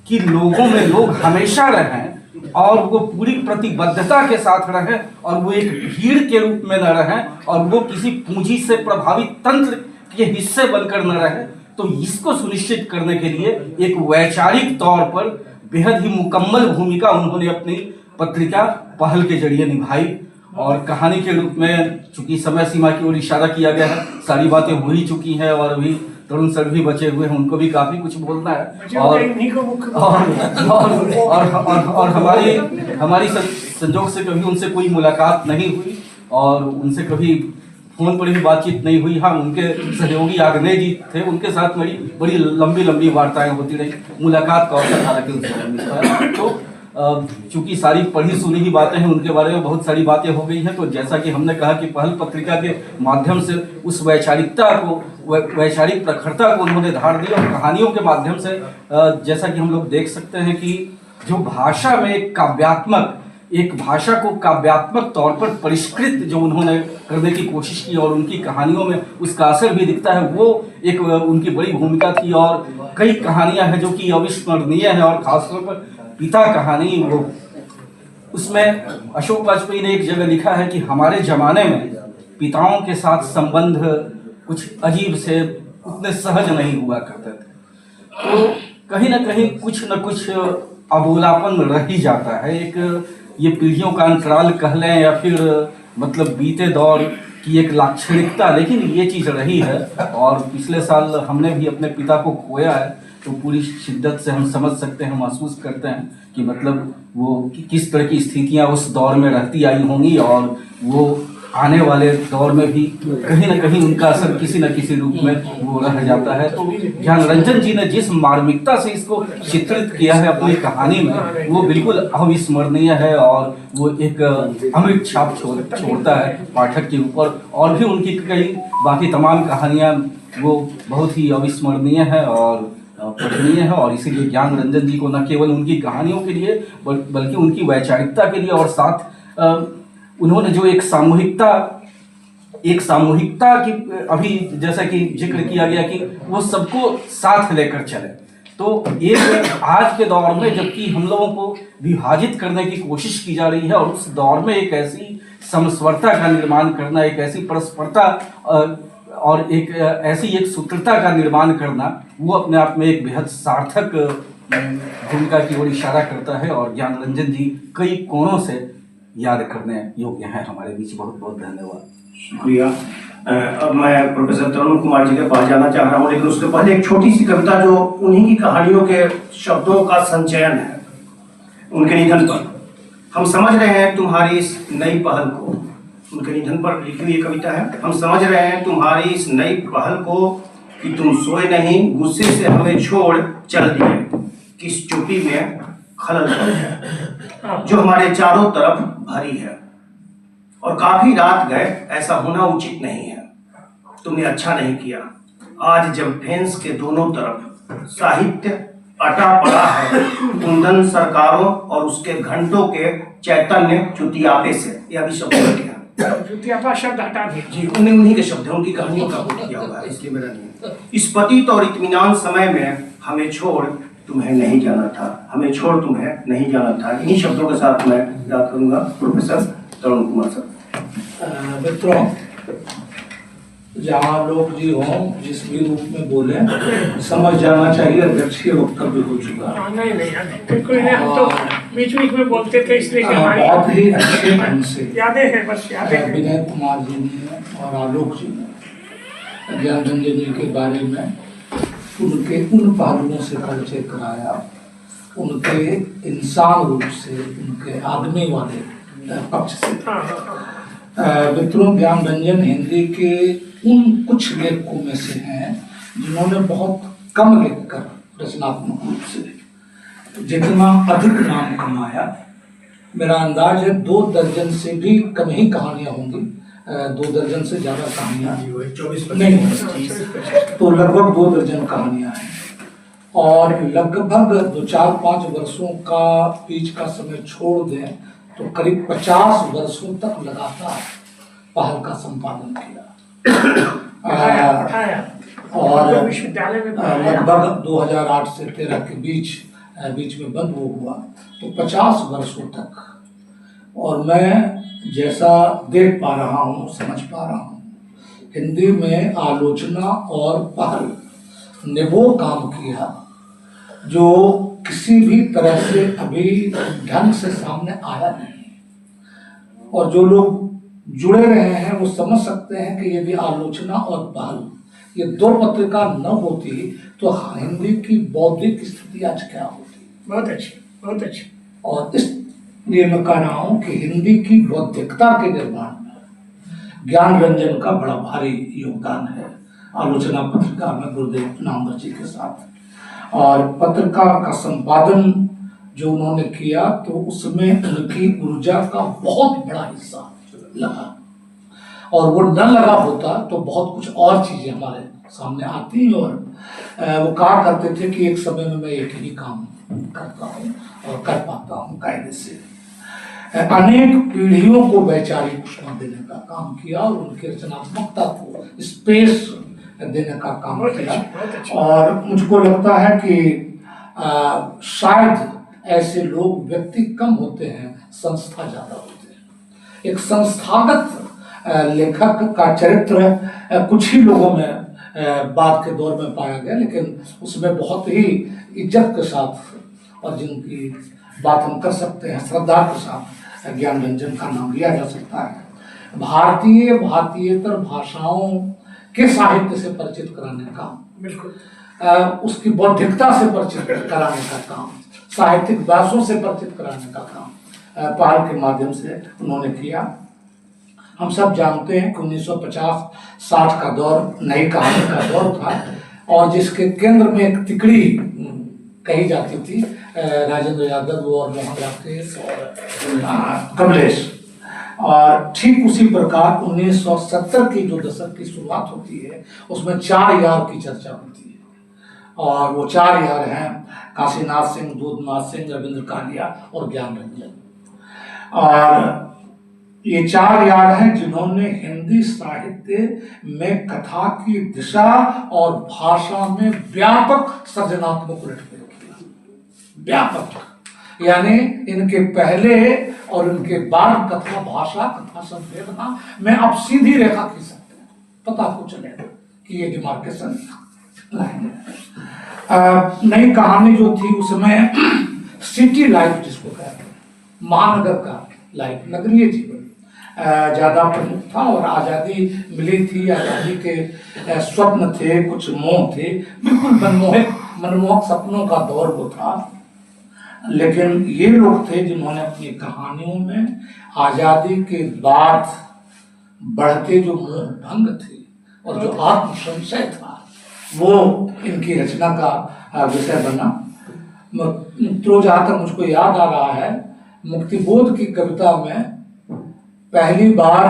कि लोगों में लोग हमेशा रहें और वो पूरी प्रतिबद्धता के साथ रहें और वो एक भीड़ के रूप में न रहें और वो किसी पूंजी से प्रभावित तंत्र के हिस्से बनकर न रहें। तो इसको सुनिश्चित करने के लिए एक वैचारिक तौर पर बेहद ही मुकम्मल भूमिका उन्होंने अपनी पत्रिका पहल के जरिए निभाई। और कहानी के रूप में चूंकि समय सीमा की ओर इशारा किया गया है, सारी बातें हो ही चुकी हैं और अभी तरुण सर भी बचे हुए हैं, उनको भी काफी कुछ बोलना है। और हमारी संजोग से कभी उनसे कोई मुलाकात नहीं हुई और उनसे कभी फोन पर भी बातचीत नहीं हुई। हाँ, उनके सहयोगी आग्नेय जी थे, उनके साथ मेरी बड़ी लंबी वार्ताएं होती रही, मुलाकात का अवसर हालांकि उनसे नहीं मिलता। तो चूंकि सारी पढ़ी सुनी ही बातें हैं, उनके बारे में बहुत सारी बातें हो गई हैं। तो जैसा कि हमने कहा कि पहल पत्रिका के माध्यम से उस वैचारिकता को, वैचारिक प्रखरता को उन्होंने धार दी और कहानियों के माध्यम से जैसा कि हम लोग देख सकते हैं कि जो भाषा में एक भाषा को काव्यात्मक तौर पर परिष्कृत जो उन्होंने करने की कोशिश की और उनकी कहानियों में उसका असर भी दिखता है, वो एक उनकी बड़ी भूमिका थी। और कई कहानियां हैं जो कि अविस्मरणीय हैं और खासतौर पर पिता कहानी, वो उसमें अशोक वाजपेयी ने एक जगह लिखा है कि हमारे जमाने में पिताओं के साथ संबंध कुछ अजीब से उतने सहज नहीं हुआ करते थे। तो कहीं ना कहीं कुछ न कुछ अबोलापन रह ही जाता है। एक ये पीढ़ियों का अंतराल कह लें या फिर मतलब बीते दौर की एक लाक्षणिकता, लेकिन ये चीज़ रही है। और पिछले साल हमने भी अपने पिता को खोया है, तो पूरी शिद्दत से हम समझ सकते हैं, महसूस करते हैं कि मतलब वो किस तरह की स्थितियां उस दौर में रहती आई होंगी और वो आने वाले दौर में भी कहीं ना कहीं उनका असर किसी न किसी रूप में वो रह जाता है। तो ज्ञान रंजन जी ने जिस मार्मिकता से इसको चित्रित किया है अपनी कहानी में, वो बिल्कुल अविस्मरणीय है और वो एक अमृत छाप छोड़ता है पाठक के ऊपर। और भी उनकी कई बाकी तमाम कहानियाँ वो बहुत ही अविस्मरणीय है और पठनीय है। और इसीलिए ज्ञान रंजन जी को न केवल उनकी कहानियों के लिए बल्कि उनकी वैचारिकता के लिए और साथ उन्होंने जो एक सामूहिकता की अभी जैसा कि जिक्र किया गया कि वो सबको साथ लेकर चले। तो एक आज के दौर में जबकि हम लोगों को विभाजित करने की कोशिश की जा रही है और उस दौर में एक ऐसी समस्वरता का निर्माण करना, एक ऐसी परस्परता और एक ऐसी एक सूत्रता का निर्माण करना, वो अपने आप में एक बेहद सार्थक भूमिका की ओर इशारा करता है। और ज्ञान रंजन जी कई कोणों से याद करने योग्य हैं हमारे बीच। बहुत बहुत धन्यवाद। शुक्रिया। अब मैं प्रोफेसर तरुण कुमार जी के पास जाना चाह रहा हूँ, लेकिन उसके पहले एक छोटी सी कविता जो उन्हीं की कहानियों के शब्दों का संचयन है उनके निधन पर। हम समझ रहे हैं तुम्हारी इस नई पहल को, उनके निधन पर लिखी हुई कविता है। हम समझ रहे हैं तुम्हारी इस नई पहल को कि तुम सोए नहीं, गुस्से से हमें छोड़ चल दिए, किस चुप्पी में खलल पड़ है जो हमारे चारों तरफ भरी है, और काफी रात गए, ऐसा होना उचित नहीं है, तुमने अच्छा नहीं किया। आज जब फेंस के दोनों तरफ साहित्य अटा पड़ा है कुंदन सरकारों और उसके घंटों के चैतन्य चुतियापे से, यह भी शब्द है जुतियापा शब्द हटा दे। जी, उन्हीं के शब्द हैं, उनकी कहानियों का बोध किया हुआ है, इसलिए मेरा नहीं। इस पतित और इत्मीनान समय में हमें छोड़ तुम्हें नहीं जाना था, हमें छोड़ तुम्हें नहीं जाना था। इन्हीं शब्दों के साथ मैं याद करूंगा प्रोफेसर तरुण कुमार सर। मित्रों, जहाँ लोग जी हों, जिस भी रूप में बोले, समझ जाना चाहिए अध्यक्षीय वक्तव्य हो चुका है। नहीं बिल्कुल नहीं, हम तो बीच बीच में बोलते थे, इसलिए कि हमारी बहुत ही अच्छे ढंग से यादें हैं, बस यादें हैं। विनय कुमार जी ने और आलोक जी ने ज्ञान रंजन जी के बारे में उनके उन पहलुओं से परिचय कराया, उनके इंसान रूप से, उनके आदमी वाले पक्ष से। मित्रों, ज्ञान रंजन हिंदी के उन कुछ लेखकों में से हैं जिन्होंने बहुत कम लिखकर रचनात्मक रूप से जितना अधिक नाम कमाया, मेरा अंदाज है 2 दर्जन से भी कम ही कहानियां होंगी, 2 दर्जन से ज्यादा कहानियां नहीं, तो लगभग 2 दर्जन कहानियां हैं, और लगभग 2-4-5 वर्षों का बीच का समय छोड़ दें तो करीब 50 वर्षों तक लगातार पहल का संपादन किया। और विश्वविद्यालय में लगभग 2008 से 13 के बीच में बंद वो हुआ, तो 50 वर्षों तक। और मैं जैसा देख पा रहा हूँ, समझ पा रहा हूँ, हिंदी में आलोचना और पहल ने वो काम किया जो किसी भी तरह से अभी ढंग से सामने आया नहीं, और जो लोग जुड़े रहे हैं वो समझ सकते हैं कि यदि आलोचना और पहल ये 2 पत्रिका न होती तो हिंदी की बौद्धिक स्थिति आज क्या होती। बहुत अच्छी, बहुत अच्छी। और इसलिए मैं कह रहा हूँ कि हिंदी की बौद्धिकता के निर्माण में ज्ञान रंजन का बड़ा भारी योगदान है, आलोचना पत्रिका में गुरुदेव नामवर जी के साथ। और पत्रिका का संपादन जो उन्होंने किया तो उसमें उनकी ऊर्जा का बहुत बड़ा हिस्सा लगा, और वो न लगा होता तो बहुत कुछ और चीजें हमारे सामने आती, और वो कहा करते थे कि एक समय में मैं एक ही काम करता हूँ और कर पाता हूँ कायदे से। अनेक पीढ़ियों को वैचारिक ऊष्मा देने का काम किया और उनकी रचनात्मकता को स्पेस देने का काम किया। और मुझको लगता है कि शायद ऐसे लोग व्यक्ति कम होते हैं, संस्था ज्यादा होते हैं। एक संस्थागत लेखक का चरित्र कुछ ही लोगों में बाद के दौर में पाया गया, लेकिन उसमें बहुत ही इज्जत के साथ और जिनकी बात हम कर सकते हैं श्रद्धा के साथ ज्ञान रंजन का नाम लिया जा सकता है। भारतीयतर भाषाओं के साहित्य से परिचित कराने का, बिल्कुल उसकी बौद्धिकता से परिचित कराने का काम, साहित्यिक व्यासों से परिचित कराने का काम पहल के माध्यम से उन्होंने किया। हम सब जानते हैं कि 1950-60 का दौर नई कहानी का दौर था, और जिसके केंद्र में एक तिकड़ी कही जाती थी, राजेंद्र यादव और मोहन राकेश और कमलेश। और ठीक उसी प्रकार 1970 की जो दशक की शुरुआत होती है उसमें 4 यार की चर्चा होती है, और वो 4 यार हैं काशीनाथ सिंह, दूधनाथ सिंह, रविंद्र कालिया और ज्ञान रंजन। और ये 4 यार हैं जिन्होंने हिंदी साहित्य में कथा की दिशा और भाषा में व्यापक सृजनात्मक उलटफेर किया, व्यापक। यानी इनके पहले और इनके बाद कथा भाषा, कथा संवेदना में आप सीधी रेखा खींच सकते हैं, पता आपको चलेगा कि ये डिमार्केशन लाइन है। नई कहानी जो थी उसमें सिटी लाइफ जिसको कहते हैं, महानगर का लाइफ, नगरीय जीवन ज्यादा प्रमुख था, और आज़ादी मिली थी, आज़ादी के स्वप्न थे, कुछ मोह थे, बिल्कुल मनमोहक सपनों का दौर वो था। लेकिन ये लोग थे जिन्होंने अपनी कहानियों में आज़ादी के बाद बढ़ते जो मोह भंग थे और जो आत्म संशय था वो इनकी रचना का विषय बना। तो जहाँ तक मुझको याद आ रहा है, मुक्तिबोध की कविता में पहली बार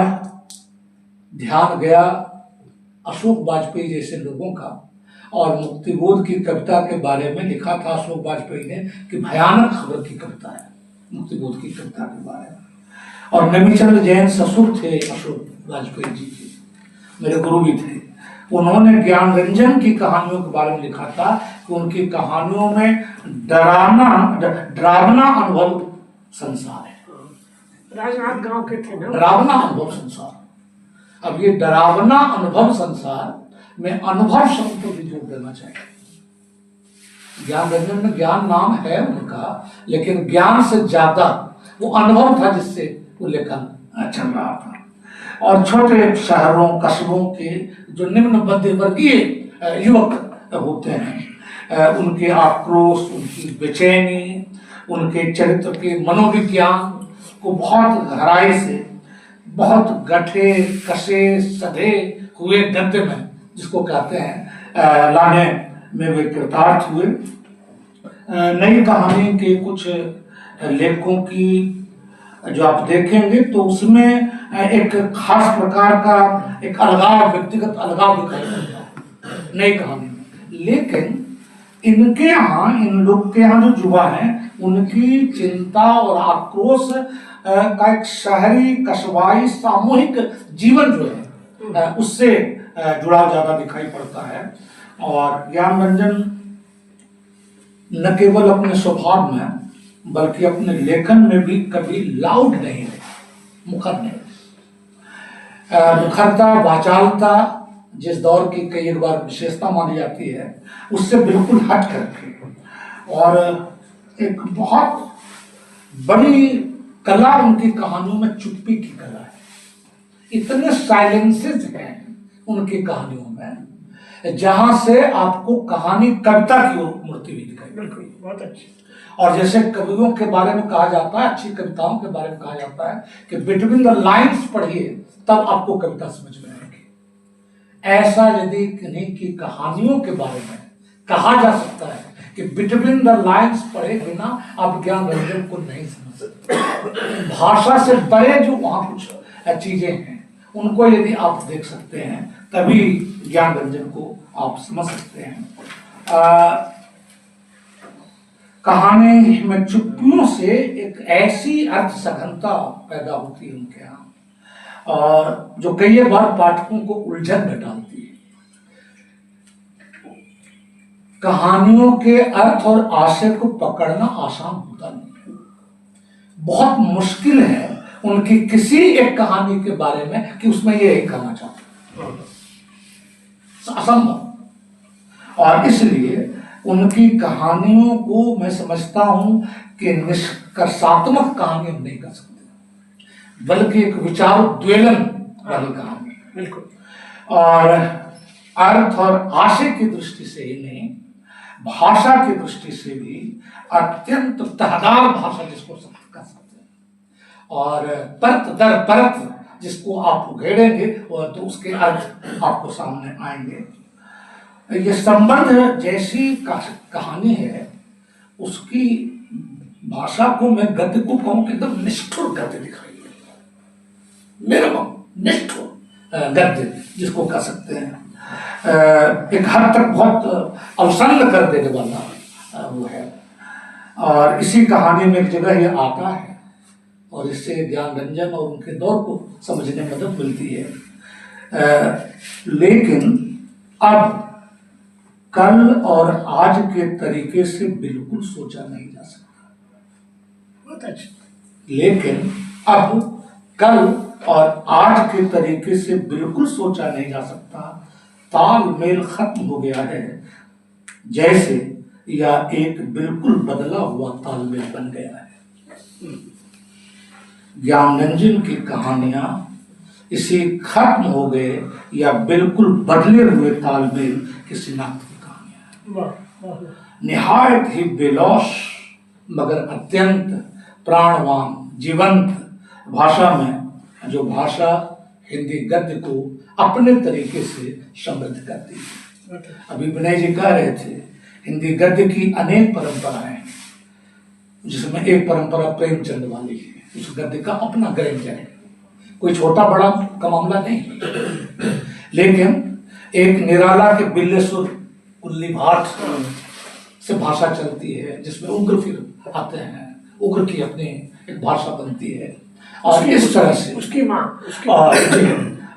ध्यान गया अशोक वाजपेयी जैसे लोगों का, और मुक्तिबोध की कविता के बारे में लिखा था अशोक वाजपेयी ने कि भयानक खबर की कविता है मुक्तिबोध की कविता के बारे में। और नमीचंद्र जैन ससुर थे अशोक वाजपेयी जी के, मेरे गुरु भी थे। उन्होंने ज्ञान रंजन की कहानियों के बारे में लिखा था कि उनकी कहानियों में डरावना अनुभव संसार है। राजनाथ गांव के थे ना, डरावना अनुभव संसार। अब ये डरावना अनुभव संसार में अनुभव शब्द को भी जोड़ देना चाहिए। ज्ञान रंजन में ज्ञान नाम है उनका, लेकिन ज्ञान से ज्यादा वो अनुभव था जिससे वो लेखन चल रहा था। और छोटे शहरों कस्बों के जो निम्न मध्यवर्गीय युवक होते हैं, उनके आक्रोश, उनकी बेचैनी, उनके चरित्र के मनोविज्ञान को बहुत गहराई से, बहुत गठे कसे सधे हुए गद्य में, जिसको कहते हैं, लाने में वे कृतार्थ हुए। नई कहानी के कुछ लेखों की जो आप देखेंगे तो उसमें एक खास प्रकार का एक अलगाव, व्यक्तिगत अलगाव दिखाई देता है नई कहानी में। लेकिन इनके यहाँ, इन लोग के यहाँ जो युवा हैं, उनकी चिंता और आक्रोश का एक शहरी कस्बाई सामूहिक जीवन जो है उससे जुड़ाव ज्यादा दिखाई पड़ता है। और ज्ञान रंजन न केवल अपने स्वभाव में बल्कि अपने लेखन में भी कभी लाउड नहीं रहे, मुखर नहीं। मुखरता, वाचालता जिस दौर की कई बार विशेषता मानी जाती है, उससे बिल्कुल हट करके, और एक बहुत बड़ी कला उनकी कहानियों में चुप्पी की कला है। इतने साइलेंसेस हैं उनकी कहानियों में, जहां से आपको कहानी कविता की ओर मुड़ती हुई दिखाई। बिल्कुल, बहुत अच्छी। और जैसे कवियों के बारे में कहा जाता है, अच्छी कविताओं के बारे में कहा जाता है कि बिटवीन द लाइन्स पढ़िए तब आपको कविता समझ में आएगी। ऐसा यदि किन्हीं की कहानियों के बारे में कहा जा सकता है कि बिटवीन द लाइन्स पढ़े बिना आप ज्ञान रंजन को नहीं समझ सकते। भाषा से परे जो वहां कुछ चीजें हैं, उनको यदि आप देख सकते हैं तभी ज्ञान रंजन को आप समझ सकते हैं। कहानी में चुप्पियों से एक ऐसी अर्थ सघनता पैदा होती है उनके यहाँ, और जो कई बार पाठकों को उलझन में डालती है। कहानियों के अर्थ और आशय को पकड़ना आसान होता नहीं, बहुत मुश्किल है उनकी किसी एक कहानी के बारे में कि उसमें ये कहना चाहते, असंभव। और इसलिए उनकी कहानियों को मैं समझता हूं कि निष्कर्षात्मक कहानी हम नहीं कर सकते, बल्कि एक विचारोद्वेलन वाली कहानी। बिल्कुल। और अर्थ और आशय की दृष्टि से ही नहीं, भाषा की दृष्टि से भी अत्यंत तहदार भाषा जिसको कह सकते हैं, और परत दर परत जिसको आप उघेड़ेंगे तो उसके अर्थ आपको सामने आएंगे। ये संबंध जैसी कहानी है, उसकी भाषा को मैं गद्य को कहूं कि एकदम निष्ठुर गद्य दिखाई देता है, मेरा निष्ठुर गद्य जिसको कह सकते हैं, एक हद तक बहुत अवसन्न कर देने वाला वो है। और इसी कहानी में एक जगह ये आता है, और इससे ज्ञान रंजन और उनके दौर को समझने में मदद मिलती है। लेकिन अब कल और आज के तरीके से बिल्कुल सोचा नहीं जा सकता, बहुत अच्छा। लेकिन अब कल और आज के तरीके से बिल्कुल सोचा नहीं जा सकता। तालमेल खत्म हो गया है, जैसे या एक बिल्कुल बदला हुआ तालमेल बन गया है। ज्ञान रंजन की कहानियां इसी खत्म हो गए या बिल्कुल बदले हुए तालमेल की शिनाख्त की कहानियां, निहायत ही बेलौश मगर अत्यंत प्राणवान जीवंत भाषा में, जो भाषा हिंदी गद्य को अपने तरीके से समृद्ध करती है। अभी विनय जी कह रहे थे हिंदी गद्य की अनेक परंपराएं हैं, जिसमें एक परंपरा प्रेमचंद वाली है, उस गद्य का अपना ग्रंथ है, कोई छोटा बड़ा का मामला नहीं। लेकिन एक निराला के बिल्लेसुर कुल्ली भाट से भाषा चलती है, जिसमें उग्र फिर आते हैं, उग्र की अपनी एक भाषा बनती है, और इस तरह से उसकी माँ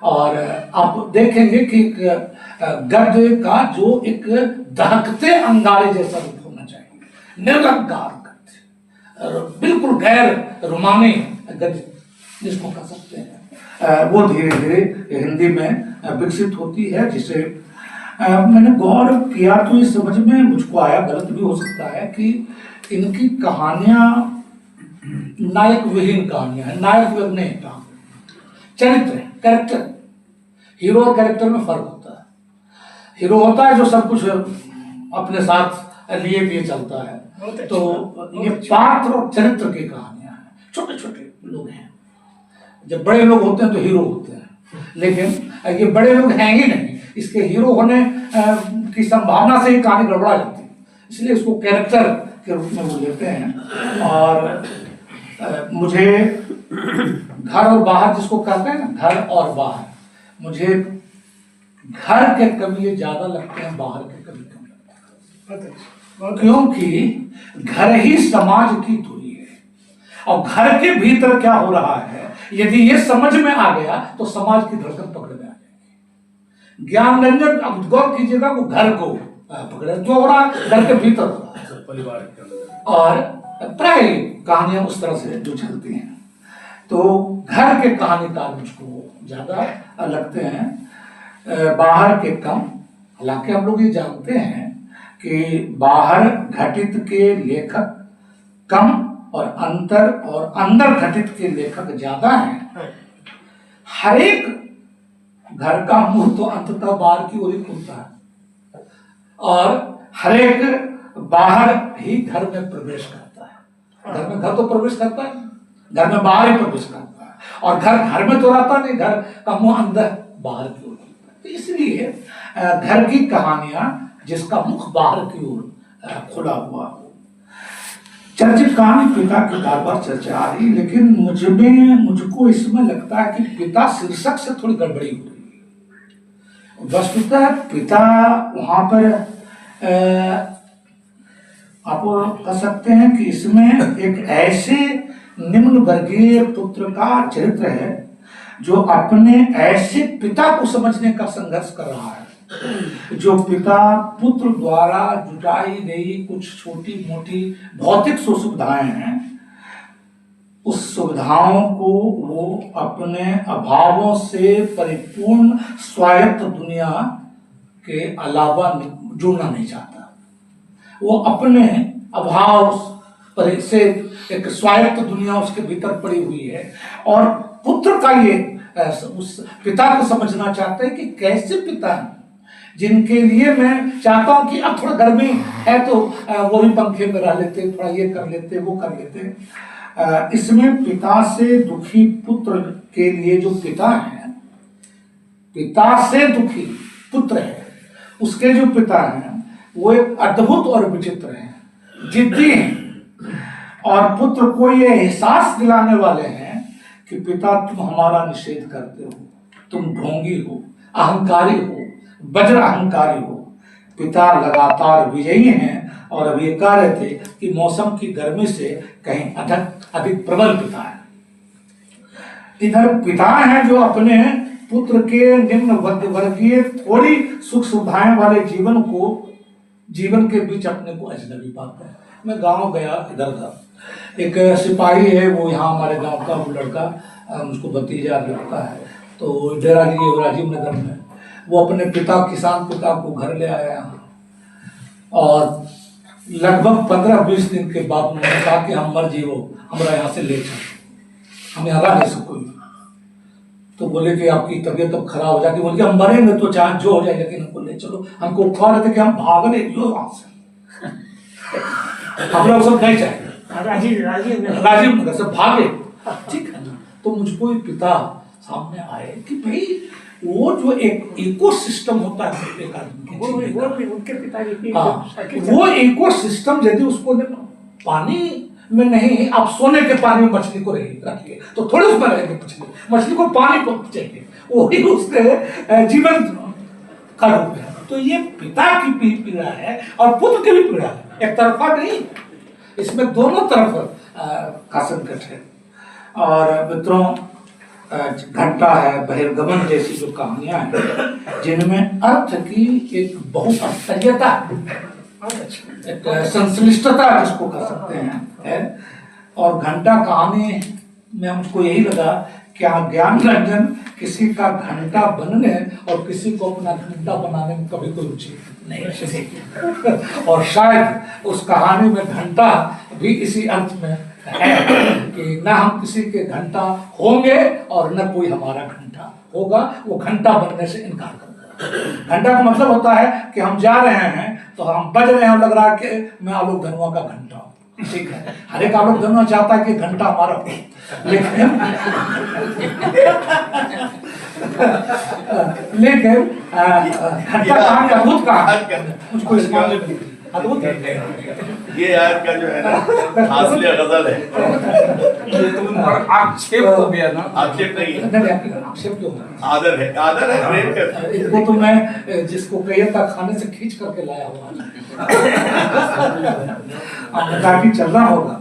और आप देखेंगे कि गद्य का जो एक दहकते अंगारे जैसा रूप होना चाहिए, निरंकार गद्य, बिल्कुल गैर रुमानी गद्य जिसको कह सकते हैं, वो धीरे धीरे हिंदी में विकसित होती है। जिसे मैंने गौर किया तो इस समझ में मुझको आया, गलत भी हो सकता है, कि इनकी कहानियां नायक विहीन कहानियां हैं, नायक विहीन नहीं कहानी, चरित्र कैरेक्टर, हीरो और कैरेक्टर में फर्क होता है। हीरो होता है जो सब कुछ अपने साथ लिए दिए चलता है, तो ये पात्र और चरित्र की कहानियां हैं। छोटे छोटे लोग हैं, जब बड़े लोग होते हैं तो हीरो होते हैं, लेकिन ये बड़े लोग हैं ही नहीं, इसके हीरो होने की संभावना से ही कहानी गड़बड़ा जाती है, इसलिए इसको कैरेक्टर के रूप में वो लेते हैं। और मुझे घर और बाहर जिसको कहते हैं ना, घर और बाहर, मुझे घर के कवि ज्यादा लगते हैं, बाहर के कवि कम लगते हैं, क्योंकि घर ही समाज की धुरी है, और घर के भीतर क्या हो रहा है यदि ये समझ में आ गया तो समाज की धड़कन पकड़ में आ जाएगी। ज्ञान रंजन, अब गौर कीजिएगा, वो घर को पकड़े, जो हो रहा है घर के भीतर हो रहा है, परिवार के अंदर, और प्राय कहानियां उस तरह से जो चलती हैं, तो घर के कहानीकार मुझको ज्यादा लगते हैं, बाहर के कम। हालांकि हम लोग ये जानते हैं कि बाहर घटित के लेखक कम और अंदर घटित के लेखक ज्यादा हैं। हर एक घर का मुंह तो अंततः बाहर की ओर ही खुलता है, और हर एक बाहर ही घर में प्रवेश करता है। घर में घर तो प्रवेश करता है, घर में बाहर ही प्रवेश करता है, और घर में तो रहता नहीं, घर का मुंह अंदर बाहर की ओर खुलता है। तो इसलिए घर की कहानियां जिसका मुख बाहर की ओर खुला हुआ हो। चर्चित कहानी पिता की बार बार चर्चा आ रही, लेकिन मुझको इसमें लगता है कि पिता शीर्षक से थोड़ी गड़बड़ी हो रही है। वस्तुतः पिता वहां पर आप कह सकते हैं कि इसमें एक ऐसे निम्न वर्गीय पुत्र का चरित्र है जो अपने ऐसे पिता को समझने का संघर्ष कर रहा है, जो पिता पुत्र द्वारा जुटाई गई कुछ छोटी मोटी भौतिक सुविधाएं हैं, उस सुविधाओं को वो अपने अभावों से परिपूर्ण स्वायत्त दुनिया के अलावा जोड़ना नहीं चाहता। वो अपने अभाव पर से एक स्वायत्त दुनिया उसके भीतर पड़ी हुई है, और पुत्र का ये उस पिता को समझना चाहते हैं कि कैसे पिता हैं जिनके लिए मैं चाहता हूं कि अब थोड़ा गर्मी है तो वो भी पंखे में रह लेते, थोड़ा ये कर लेते, वो कर लेते। इसमें पिता से दुखी पुत्र के लिए जो पिता है, पिता से दुखी पुत्र है, उसके जो पिता हैं वो एक अद्भुत और विचित्र हैं, जिद्दी हैं, और पुत्र को ये एहसास दिलाने वाले हैं कि पिता तुम हमारा निषेध करते हो, तुम ढोंगी हो, अहंकारी हो, वज्र अहंकारी हो। पिता लगातार विजयी हैं, और अब ये कह रहे थे कि मौसम की गर्मी से कहीं अधिक प्रबल पिता है। इधर पिता हैं जो अपने पुत्र के निम्न वर्गीय थोड़ी सुख सुविधाएं वाले जीवन के बीच अपने को अजनबी पाते हैं। मैं गांव गया, इधर था, एक सिपाही है, वो यहाँ हमारे गांव का वो लड़का, उसको भतीजा लगता है, तो डेरा जी राजीव नगर में, वो अपने पिता किसान पिता को घर ले आया, और लगभग 15-20 दिन के बाद उन्होंने कहा कि हम मर जीवो, हमारा यहाँ से ले चल, हम यहाँ रह नहीं सकोगे। तो बोले कि आपकी तबीयत अब खराब हो जाती, बोले कि हम मरेंगे तो चाहे जो हो जाए, लेकिन हमको ले चलो। हमको उठा रहे थे कि हम भागने जो वहां से, हम लोग सब नहीं चाहे, राजीव नगर से भागे, ठीक है ना। तो मुझको पिता सामने आए कि भाई वो जो एक इको सिस्टम होता है एक आदमी के जीने का, वो भी उनके पिताजी की हाँ, वो इको सिस्टम यदि उसको पानी में नहीं, आप सोने के पानी में मछली को रखिए तो थोड़ी उसमें रहेगी मछली को पानी चाहिए, वही उसके जीवन का रूप है। तो ये पिता की पीड़ा है और पुत्र की भी पीड़ा है, एक तरफा नहीं, इसमें दोनों तरफ का संकट है। और मित्रों, घंटा है, बहिर्गमन जैसी जो कहानियां हैं जिनमें अर्थ की एक बहुअर्थता एक संश्लिष्टता जिसको कह सकते हैं है। और घंटा कहानी में हमको यही लगा कि ज्ञान रंजन किसी का घंटा बनने और किसी को अपना घंटा बनाने में कभी कोई रुचि नहीं रखते और शायद उस कहानी में घंटा भी इसी अर्थ में है कि न हम किसी के घंटा होंगे और न कोई हमारा घंटा होगा, वो घंटा बनने से इनकार करता है। घंटा का मतलब होता है कि हम जा रहे हैं तो हम बज रहे हैं, लग रहा है कि मैं आलोक धनुआ का घंटा हूँ, ठीक है। हर एक आलोक धनुआ चाहता है कि घंटा हमारा हो, लेकिन घंटा कहाँ का अद्भुत कहा मुझको इस मामले में अद्भुत ये यार का जो है ना हासिल गजल है, ये तो उन पर आक्षेप हो गया ना। आक्षेप नहीं है, आक्षेप क्यों है? आदर है, आदर है, प्रेम करते हैं। इनको तो मैं जिसको कहिए था खाने से खींच करके लाया हुआ ताकि चलना होगा।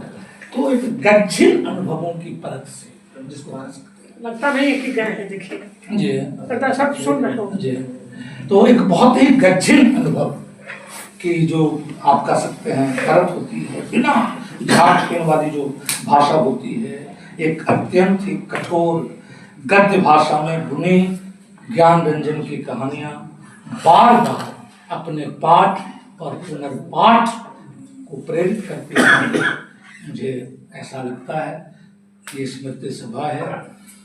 तो एक गज्जिन अनुभवों की परत से जिसको कह सकते हैं, लगता नहीं है कि गए हैं, देखिए जी लगता सब सुन रहे हो जी। तो एक बहुत ही गज्जिन अनुभव की जो आप कह सकते हैं परत होती है, बिना झाट खेल वाली जो भाषा होती है, एक अत्यंत ही कठोर गद्य भाषा में बुनी ज्ञान रंजन की कहानियां बार बार अपने पाठ और पुनर्पाठ को प्रेरित करती हैं। मुझे ऐसा लगता है ये स्मृति सभा है,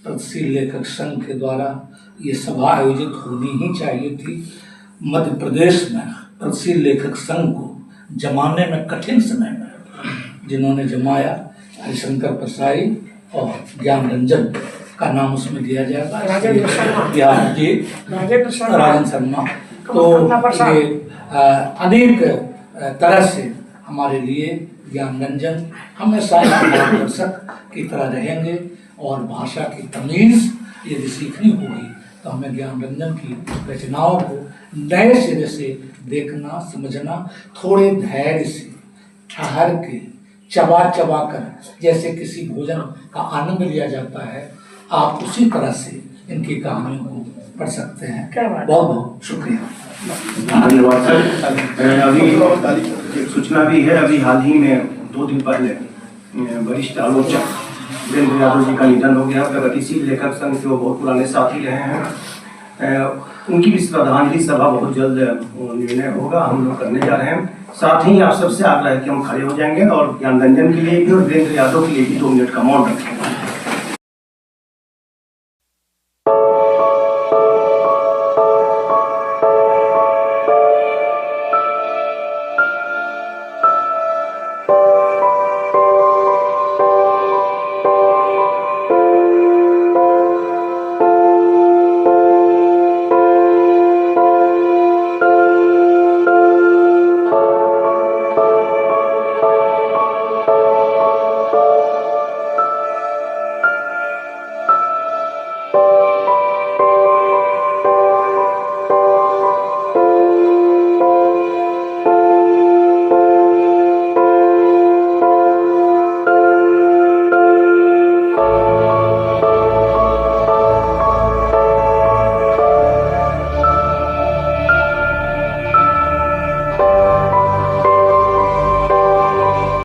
प्रगतिशील लेखक संघ के द्वारा ये सभा आयोजित होनी ही चाहिए थी। मध्य प्रदेश में प्रगतिशील लेखक संघ को जमाने में कठिन समय में जिन्होंने जमाया, हरिशंकर प्रसाई और ज्ञान रंजन का नाम उसमें दिया जाएगा, राजेंद्र शर्मा। तो ये अनेक तरह से हमारे लिए ज्ञान रंजन हमेशा मार्गदर्शक की तरह रहेंगे और भाषा की तमीज़ यदि सीखनी होगी तो हमें ज्ञान रंजन की रचनाओं को नए सिरे से देखना, समझना, थोड़े धैर्य से ठहर के चबा चबा कर जैसे किसी भोजन का आनंद लिया जाता है, आप उसी तरह से इनकी कहानियों को पढ़ सकते हैं। बहुत बहुत शुक्रिया, धन्यवाद सर। अभी सूचना भी है, अभी हाल ही में 2 दिन पहले वरिष्ठ आलोचक वीरेंद्र यादव जी का निधन हो गया। प्रगतिशील लेखक संघ के वो बहुत पुराने साथी रहे हैं, उनकी भी श्रद्धांजलि सभा बहुत जल्द निर्णय होगा, हम लोग करने जा रहे हैं। साथ ही आप सबसे आग्रह है कि हम खड़े हो जाएंगे और ज्ञान रंजन के लिए भी और वीरेंद्र यादव के लिए भी 2 मिनट का मौन रखेंगे।